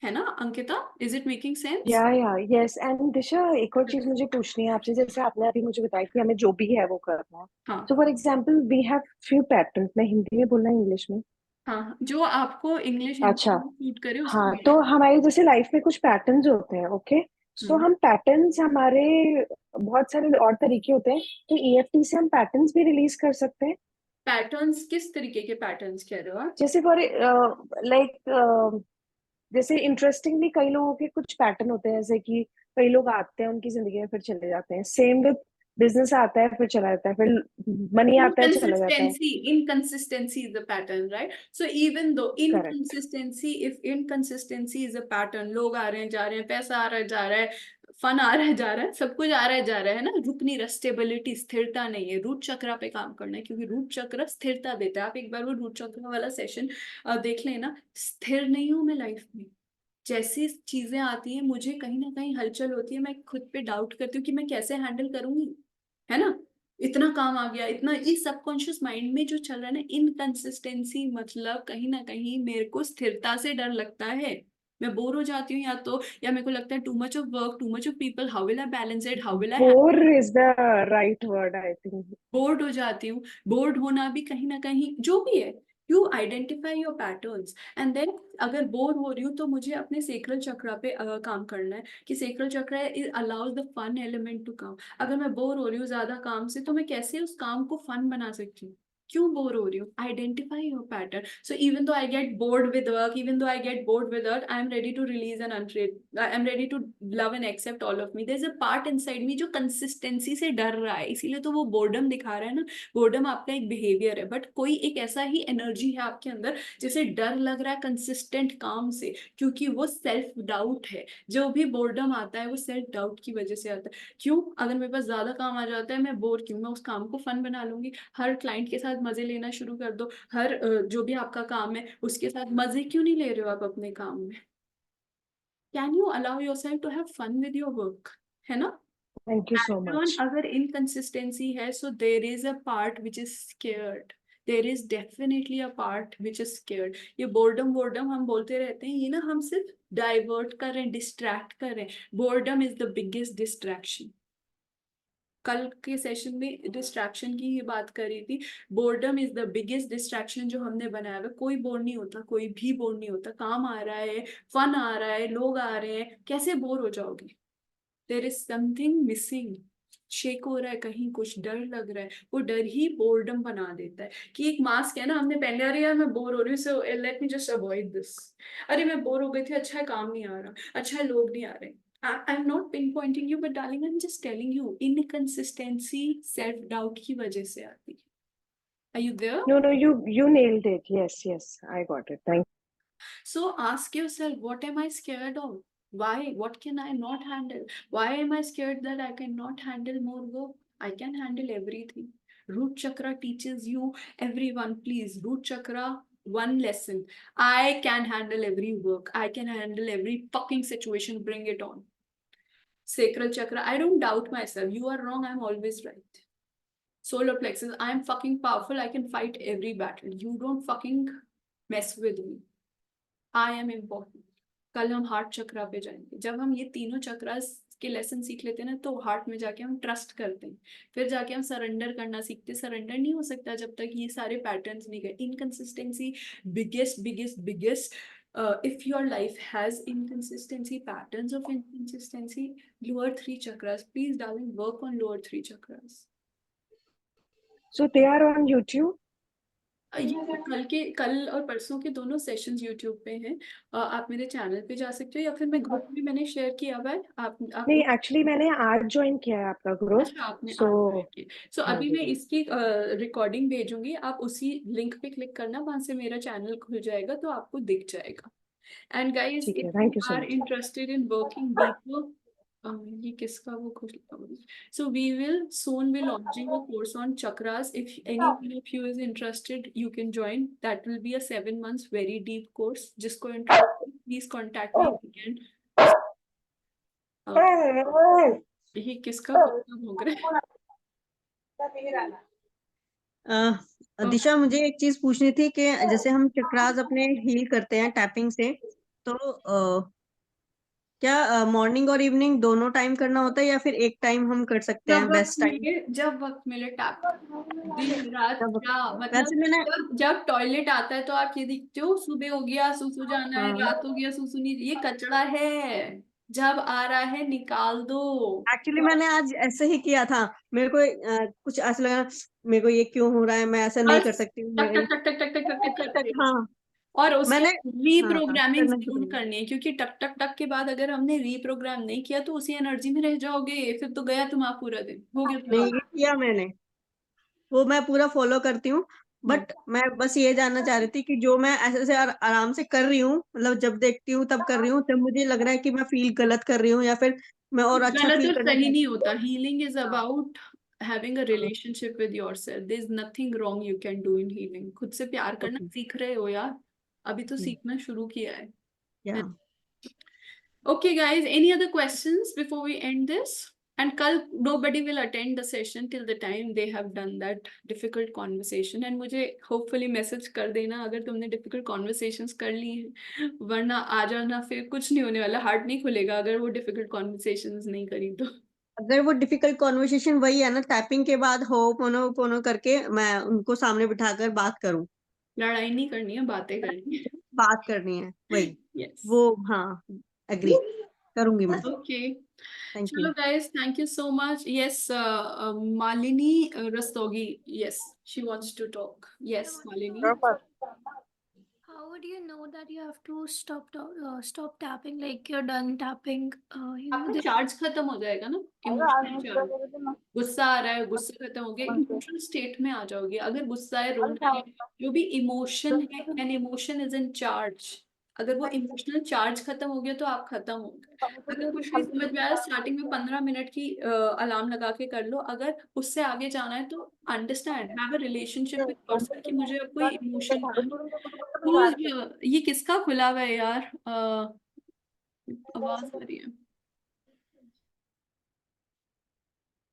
Speaker 1: है ना Ankita? Is it making sense?
Speaker 10: Yes. And Disha, एक और चीज मुझे पूछनी है आपसे, जैसे आपने अभी मुझे बताया कि हमें जो भी है वो करना है।
Speaker 1: हाँ
Speaker 10: so for example we have few patterns, मैं हिंदी में बोलना, इंग्लिश में?
Speaker 1: हाँ, जो आपको इंग्लिश
Speaker 10: अच्छा,
Speaker 1: सूट करे उसको
Speaker 10: हाँ,
Speaker 1: बोलो।
Speaker 10: तो हमारी जैसे लाइफ में कुछ पैटर्न्स होते हैं, ओके। सो हम पैटर्न्स, हमारे बहुत सारे और तरीके होते हैं, तो EFT से हम पैटर्न्स भी रिलीज कर सकते हैं।
Speaker 1: पैटर्न्स किस तरीके के पैटर्न्स कह रहे हो आप?
Speaker 10: जैसे फॉर लाइक जैसे इंटरेस्टिंगली कई लोगों के कुछ पैटर्न होते हैं, जैसे कि कई लोग आते हैं उनकी जिंदगी में फिर चले जाते हैं, सेम विद बिजनेस आता है फिर चला जाता है, फिर मनी आता है चला जाता है।
Speaker 1: Inconsistency is the pattern, right? So even though
Speaker 10: correct.
Speaker 1: if inconsistency is a pattern, लोग आ रहे हैं जा रहे हैं, पैसा आ रहा है जा रहा है, फन आ रहा है जा रहा है, सब कुछ आ रहा है जा रहा है ना, रुकनी रह, स्टेबिलिटी, स्थिरता नहीं है। रूट चक्र पे काम करना है, क्योंकि रूट चक्र स्थिरता देता है। आप एक बार वो रूट चक्र वाला सेशन देख लेना। स्थिर नहीं हूं मैं लाइफ में, जैसी चीजें आती हैं मुझे कहीं ना कहीं हलचल होती है, मैं खुद पे डाउट करती हूँ कि मैं कैसे हैंडल करूंगी, है ना। इतना काम आ गया, इतना इस सबकॉन्शियस माइंड में जो चल रहा है ना, इनकंसिस्टेंसी मतलब कहीं ना कहीं मेरे को स्थिरता से डर लगता है। मैं बोर हो जाती हूँ या तो, या मेरे को लगता है too much of work, too much of people, how will I balance it, how will I,
Speaker 10: bore is the right word I think.
Speaker 1: Board हो जाती हूँ। बोर्ड होना भी कहीं ना कहीं जो भी है, you identify your patterns and then, अगर बोर हो रही हूँ तो मुझे अपने सेक्रल चक्र पे काम करना है कि sacral chakra allows the fun element to come. अगर मैं बोर हो रही हूँ ज्यादा काम से, तो मैं कैसे उस काम को फन बना सकती हूँ, क्यों बोर हो रही हूँ, identify your pattern. So even though I get bored with work, even though I get bored with earth, I am ready to release and untrade, I am ready to love and accept all of me. There is a part inside me जो consistency से डर रहा है, इसीलिए तो वो boredom दिखा रहा है ना। बोर्डम आपका एक बिहेवियर है, बट कोई एक ऐसा ही एनर्जी है आपके अंदर जिसे डर लग रहा है कंसिस्टेंट काम से, क्योंकि वो सेल्फ डाउट है। जो भी बोर्डम आता है वो सेल्फ डाउट की वजह से आता है। क्यों, अगर मेरे पास ज्यादा काम आ जाता है, मैं बोर क्यों, मैं उस काम को फन बना लूंगी। हर क्लाइंट के साथ मजे लेना शुरू कर दो, हर जो भी आपका काम है उसके साथ मजे क्यों नहीं ले रहे हो आप अपने काम में। Can you allow yourself to have fun with your work, है ना।
Speaker 10: Thank you so
Speaker 1: pattern
Speaker 10: much.
Speaker 1: अगर इनकंसिस्टेंसी है, so there is a part which is scared, there is definitely a part which is scared. ये boredom boredom हम बोलते रहते हैं, ये ना हम सिर्फ डाइवर्ट कर रहे हैं, डिस्ट्रैक्ट कर रहे हैं। Boredom is the biggest distraction. कल के सेशन में डिस्ट्रैक्शन की ही बात करी थी। Boredom is the biggest distraction जो हमने बनाया हुआ। कोई बोर नहीं होता, कोई भी बोर नहीं होता। काम आ रहा है, फन आ रहा है, लोग आ रहे हैं, कैसे बोर हो जाओगे। There is something missing, shake हो रहा है कहीं, कुछ डर लग रहा है। वो डर ही बोर्डम बना देता है कि एक मास्क है ना, हमने पहन लिया, अरे यार मैं बोर हो रही हूँ, so let me just avoid this. अरे मैं बोर हो गई थी, अच्छा है काम नहीं आ रहा, अच्छा है लोग नहीं आ रहे। I'm not pinpointing you, but darling, I'm just telling you, inconsistency, self-doubt की वजह से आती है। Are you there?
Speaker 10: No, you nailed it. Yes, I got it. Thank
Speaker 1: So ask yourself, what am I scared of? Why? What can I not handle? Why am I scared that I cannot handle more work? I can handle everything. Root chakra teaches you, everyone, please, root chakra, one lesson. I can handle every work. I can handle every fucking situation. Bring it on. Sacral chakra, I don't doubt myself. You are wrong, I'm always right. Solar plexus, I am fucking powerful. I can fight every battle. You don't fucking mess with me. I am important. कल हम heart चक्रा पे जाएंगे। जब हम ये तीनों चक्रास के lesson सीख लेते हैं ना, तो हार्ट में जाके हम ट्रस्ट करते हैं, फिर जाके हम सरेंडर करना सीखते हैं। सरेंडर नहीं हो सकता जब तक ये सारे पैटर्न्स नहीं गए। Inconsistency biggest if your life has inconsistency, patterns of inconsistency, lower three chakras, please darling, work on lower three chakras.
Speaker 10: So they are on YouTube?
Speaker 1: ये कल और परसों के दोनों सेशंस यूट्यूब पे हैं। आप मेरे चैनल पे जा सकते हो, या फिर मैं ग्रुप में मैंने शेयर किया हुआ है। आप
Speaker 10: नहीं, एक्चुअली मैंने आज ज्वाइन किया है आपका ग्रुप।
Speaker 1: अच्छा, आपने
Speaker 10: सो
Speaker 1: सो
Speaker 10: हाँ
Speaker 1: अभी
Speaker 10: जी,
Speaker 1: मैं इसकी रिकॉर्डिंग भेजूंगी, आप उसी लिंक पे क्लिक करना, वहां से मेरा चैनल खुल जाएगा तो आपको दिख जाएगा। एंड गाइस,
Speaker 10: ठीक है।
Speaker 1: If
Speaker 10: thank
Speaker 1: you
Speaker 10: you so
Speaker 1: are
Speaker 10: much.
Speaker 1: Interested in working deeper, ये किसका वो खुश, so we will soon be launching a course on chakras. If any one of you is interested, you can join. That will be a 7 months very deep course. जिसको interested, please contact me again. ये किसका कुत्ता भौंक रहा है?
Speaker 6: दिशा, मुझे एक चीज पूछनी थी कि जैसे हम चक्रास अपने हील करते हैं टैपिंग से, तो क्या मॉर्निंग और इवनिंग दोनों टाइम करना होता है, या फिर एक टाइम हम कर सकते हैं बेस्ट टाइम?
Speaker 1: जब वक्त मिले टैप, दिन रात क्या
Speaker 6: वैसे
Speaker 1: मतलब,
Speaker 6: मैंने
Speaker 1: जब टॉयलेट आता है तो आप ये देखते हो, सुबह हो गया सुसु जाना है, रात हो गया सुसु नहीं, ये कचरा है, जब आ रहा है निकाल दो।
Speaker 6: एक्चुअली मैंने आज ऐसे ही किया था। मेरे को कुछ ऐसा लगा, मेरे को ये क्यों हो रहा है, मैं ऐसा नहीं कर सकती हूँ।
Speaker 1: टक टक टक टक टक टक टक टक करते
Speaker 6: हाँ,
Speaker 1: और उसके
Speaker 6: मैंने
Speaker 1: रीप्रोग्रामिंग
Speaker 6: करना
Speaker 1: जरूर
Speaker 6: शुरू
Speaker 1: करनी है, क्योंकि टक टक टक के बाद अगर हमने रीप्रोग्राम नहीं किया तो उसी एनर्जी में रह जाओगे, फिर तो गया तुम्हारा पूरा दिन, हो गया
Speaker 6: नहीं
Speaker 1: तुम्हारा।
Speaker 6: किया मैंने, वो मैं पूरा फॉलो करती हूँ। बट मैं बस ये जानना चाह रही थी कि जो मैं ऐसे से आराम से कर रही हूँ, मतलब जब देखती हूँ तब कर रही हूँ, तब मुझे लग रहा है कि मैं फील गलत कर रही हूँ, या फिर मैं और अच्छा
Speaker 1: गलत
Speaker 6: फील
Speaker 1: और
Speaker 6: करना
Speaker 1: सही नहीं
Speaker 6: चाहती हूँ।
Speaker 1: होता, healing is about having a relationship with yourself. There is nothing wrong you can do in healing. खुद से प्यार करना
Speaker 6: ओके,
Speaker 1: सीख रहे हो यार, अभी तो सीखना शुरू किया है।
Speaker 6: या
Speaker 1: Okay, guys, any other questions before we end this? And kal nobody will attend the session till the time they have done that difficult conversation. And मुझे hopefully message कर देना अगर तुमने difficult conversations कर ली हैं, वरना आ जाना, फिर कुछ नहीं होने वाला, हार्ट नहीं खुलेगा अगर वो difficult conversations नहीं करी तो।
Speaker 6: अगर वो डिफिकल्ट कॉन्वर्सेशन वही है ना, टैपिंग के बाद हो पोनो पोनो करके मैं उनको सामने बिठाकर बात करूं,
Speaker 1: लड़ाई नहीं करनी है, बातें करनी है।
Speaker 6: बात करनी है वही,
Speaker 1: Yes.
Speaker 6: वो हाँ, एग्री करूंगी मैं।
Speaker 1: Okay.
Speaker 6: Thank you.
Speaker 1: Chalo guys, thank you so much. Yes, Malini Rastogi. Yes, she wants to talk. Yes, Malini.
Speaker 4: How would you know that you have to stop tapping? Like you're done tapping.
Speaker 1: आपका charge खत्म हो जाएगा ना, emotional charge. गुस्सा आ रहा है, गुस्सा खत्म हो गया, इमोशनल स्टेट में आ जाओगे। अगर गुस्सा है, रोना है, जो भी इमोशन है, an emotion is in charge. अगर वो इमोशनल चार्ज खत्म हो गया तो आप खत्म हो गए। अगर कुछ नहीं समझ में आया, स्टार्टिंग में 15 मिनट की अलार्म लगा के कर लो। अगर उससे आगे जाना है तो understand, have a relationship with person कि मुझे अब कोई इमोशन तो ये किसका खुला हुआ है यार? आवाज आ रही है।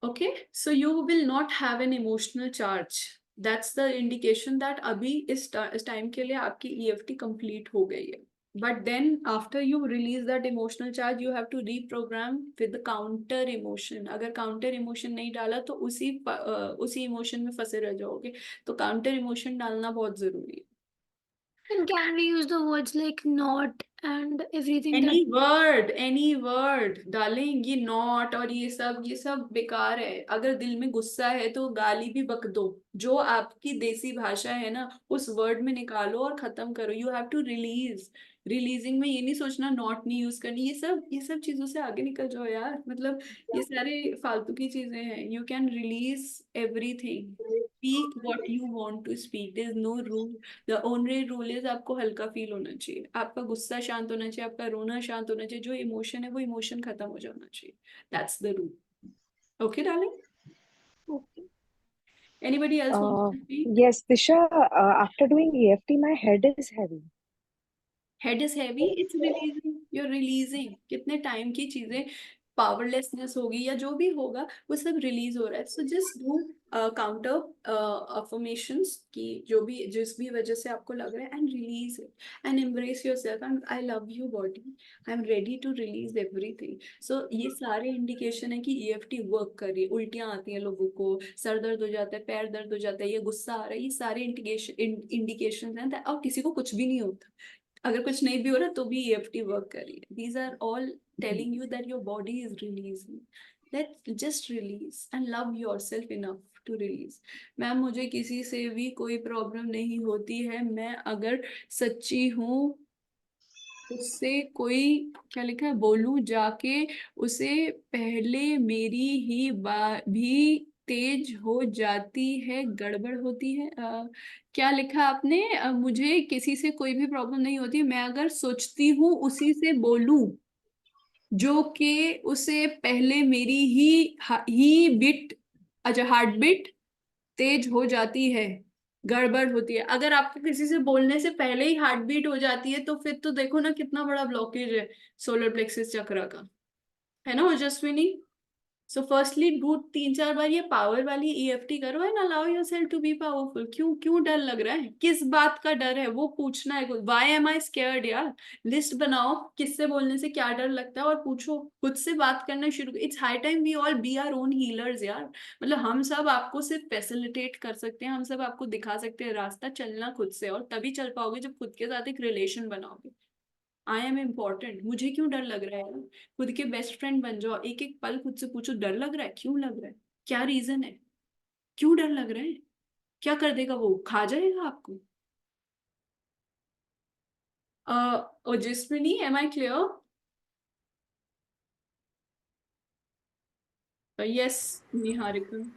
Speaker 1: Okay, so you will not have an emotional charge. That's the indication that अभी इस टाइम के लिए आपकी EFT complete हो गई है. But then after you release that emotional charge, you have to reprogram with the counter emotion. अगर counter emotion नहीं डाला तो उसी emotion में फंसे रह जाओगे. तो counter emotion डालना बहुत जरूरी है.
Speaker 4: And can we use the words like not and everything
Speaker 1: any word डालें, ये नॉट और ये सब बेकार है। अगर दिल में गुस्सा है तो गाली भी बक दो, जो आपकी देसी भाषा है ना उस वर्ड में निकालो और खत्म करो। You have to release. Releasing में ये नहीं सोचना नॉट नहीं यूज करनी, ये सब चीजों से आगे निकल जाओ यार। मतलब ये सारे फालतू की चीजें हैं। You can release everything, speak what you want to speak, there is no rule. The only rule is आपको हल्का फील होना चाहिए, आपका गुस्सा शांत होना चाहिए, आपका रोना शांत होना चाहिए, जो इमोशन है वो इमोशन खत्म हो जाना चाहिए। That's the rule. Okay darling?
Speaker 10: Okay.
Speaker 1: Anybody else wants to speak?
Speaker 10: Yes, Disha, after doing EFT, my head is heavy.
Speaker 1: Head is heavy, it's releasing, you're releasing। कितने टाइम की चीजें, पावरलेसनेस होगी या जो भी होगा वो सब रिलीज हो रहा है। So just do counter affirmations की जो भी जिस भी वजह से आपको लग रहा है, and release it and embrace yourself and I love you body, I am ready to release everything. So ये सारे इंडिकेशन है कि EFT वर्क कर रही है। उल्टियां आती हैं लोगों को, सर दर्द हो जाता है, पैर दर्द हो जाता है, ये गुस्सा आ रहा है, ये सारे इंडिकेशन हैं। और किसी को कुछ भी नहीं होता, अगर कुछ नहीं भी हो रहा तो भी EFT वर्क कर रही है। These are all telling you that your body is releasing. Let's just release and love yourself enough to release. Ma'am मुझे किसी से भी कोई प्रॉब्लम नहीं होती है, मैं अगर सच्ची हूँ उससे कोई क्या लिखा है बोलूं जाके उसे, पहले मेरी ही भी तेज हो जाती है, गड़बड़ होती है। क्या लिखा आपने? मुझे किसी से कोई भी प्रॉब्लम नहीं होती, मैं अगर सोचती हूँ उसी से बोलूं जो कि उसे, पहले मेरी ही बिट, अच्छा हार्ट बिट तेज हो जाती है, गड़बड़ होती है। अगर आपको किसी से बोलने से पहले ही हार्ट बीट हो जाती है तो फिर तो देखो ना कितना बड़ा ब्लॉकेज है सोलर प्लेक्सस चक्र का, है ना ओजस्विनी? सो फर्स्टली डू 3-4 बार ये पावर वाली EFT करो and allow yourself to be powerful. क्यों क्यों डर लग रहा है, किस बात का डर है वो पूछना है। व्हाई एम आई स्केयर्ड यार, लिस्ट बनाओ किससे बोलने से क्या डर लगता है और पूछो, खुद से बात करना शुरू। It's high time we all be our own healers यार। मतलब हम सब आपको सिर्फ फैसिलिटेट कर सकते हैं, हम सब आपको दिखा सकते हैं रास्ता, चलना खुद से, और तभी चल पाओगे जब खुद के साथ एक रिलेशन बनाओगे। आई एम इम्पोर्टेंट, मुझे क्यों डर लग रहा है? खुद के बेस्ट फ्रेंड बन जाओ, एक एक पल खुद से पूछो डर लग रहा है, क्यों लग रहा है, क्या रीजन है, क्यों डर लग रहा है, क्या कर देगा वो, खा जाएगा आपको? Ojaswini, am I clear? Yes, Niharika.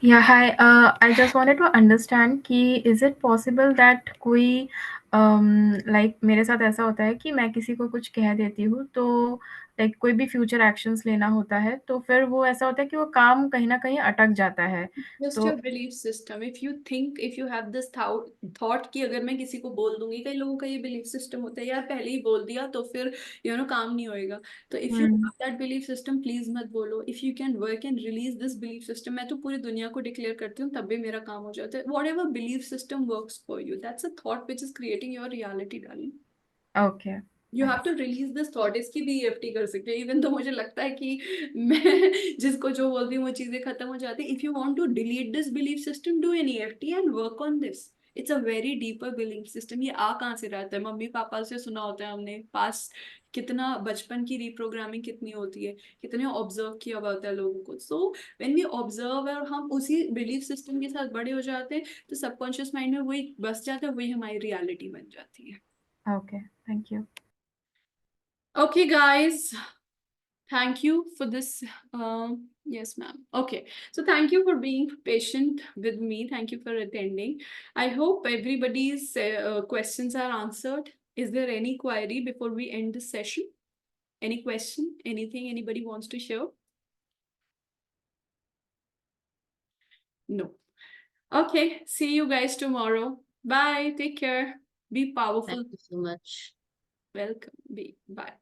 Speaker 11: Yeah, hi. I just wanted to understand कि is it possible that कोई like मेरे साथ ऐसा होता है कि मैं किसी को कुछ कह देती हूँ तो like कोई भी फ्यूचर एक्शंस लेना होता है तो फिर वो ऐसा होता है कि वो काम कहीं न कहीं अटक जाता है।
Speaker 1: Just
Speaker 11: तो
Speaker 1: your belief system. If you think, if you have this thought कि अगर मैं किसी को बोल दूंगी, कई लोगों का ये belief system होता है यार पहले ही बोल दिया तो फिर काम नहीं होएगा। तो if you have that belief system, please मत बोलो। If you can work and release this belief system, मैं तो पूरी दुनिया को declare करती हूँ तब भी मेरा काम हो जाता है। Whatever belief system works for you, that's a thought which is creating your reality, darling.
Speaker 11: okay.
Speaker 1: You have to release this thought. इसकी भी EFT कर सकते हैं इवन तो मुझे लगता है कि मैं जिसको जो बोलती हूँ वो चीजें खत्म हो जाती है। If you want to delete this belief system, do an EFT and work on this. It's a very deeper belief system. ये आ कहाँ से रहता है? मम्मी पापा से सुना होता है हमने, पास कितना बचपन की रिप्रोग्रामिंग कितनी होती है, कितने ऑब्जर्व किया हुआ होता है लोगों को। सो व्हेन वी ऑब्जर्व और हम उसी बिलीफ सिस्टम के साथ बड़े हो जाते हैं तो सबकॉन्शियस माइंड में वही बस जाता है, वही हमारी रियलिटी बन जाती है।
Speaker 11: Okay, thank you.
Speaker 1: Okay, guys. Thank you for this. Yes, ma'am. Okay. So thank you for being patient with me. Thank you for attending. I hope everybody's questions are answered. Is there any query before we end this session? Any question? Anything anybody wants to share? No. Okay. See you guys tomorrow. Bye. Take care. Be powerful.
Speaker 12: Thank you so much.
Speaker 1: Welcome. Bye.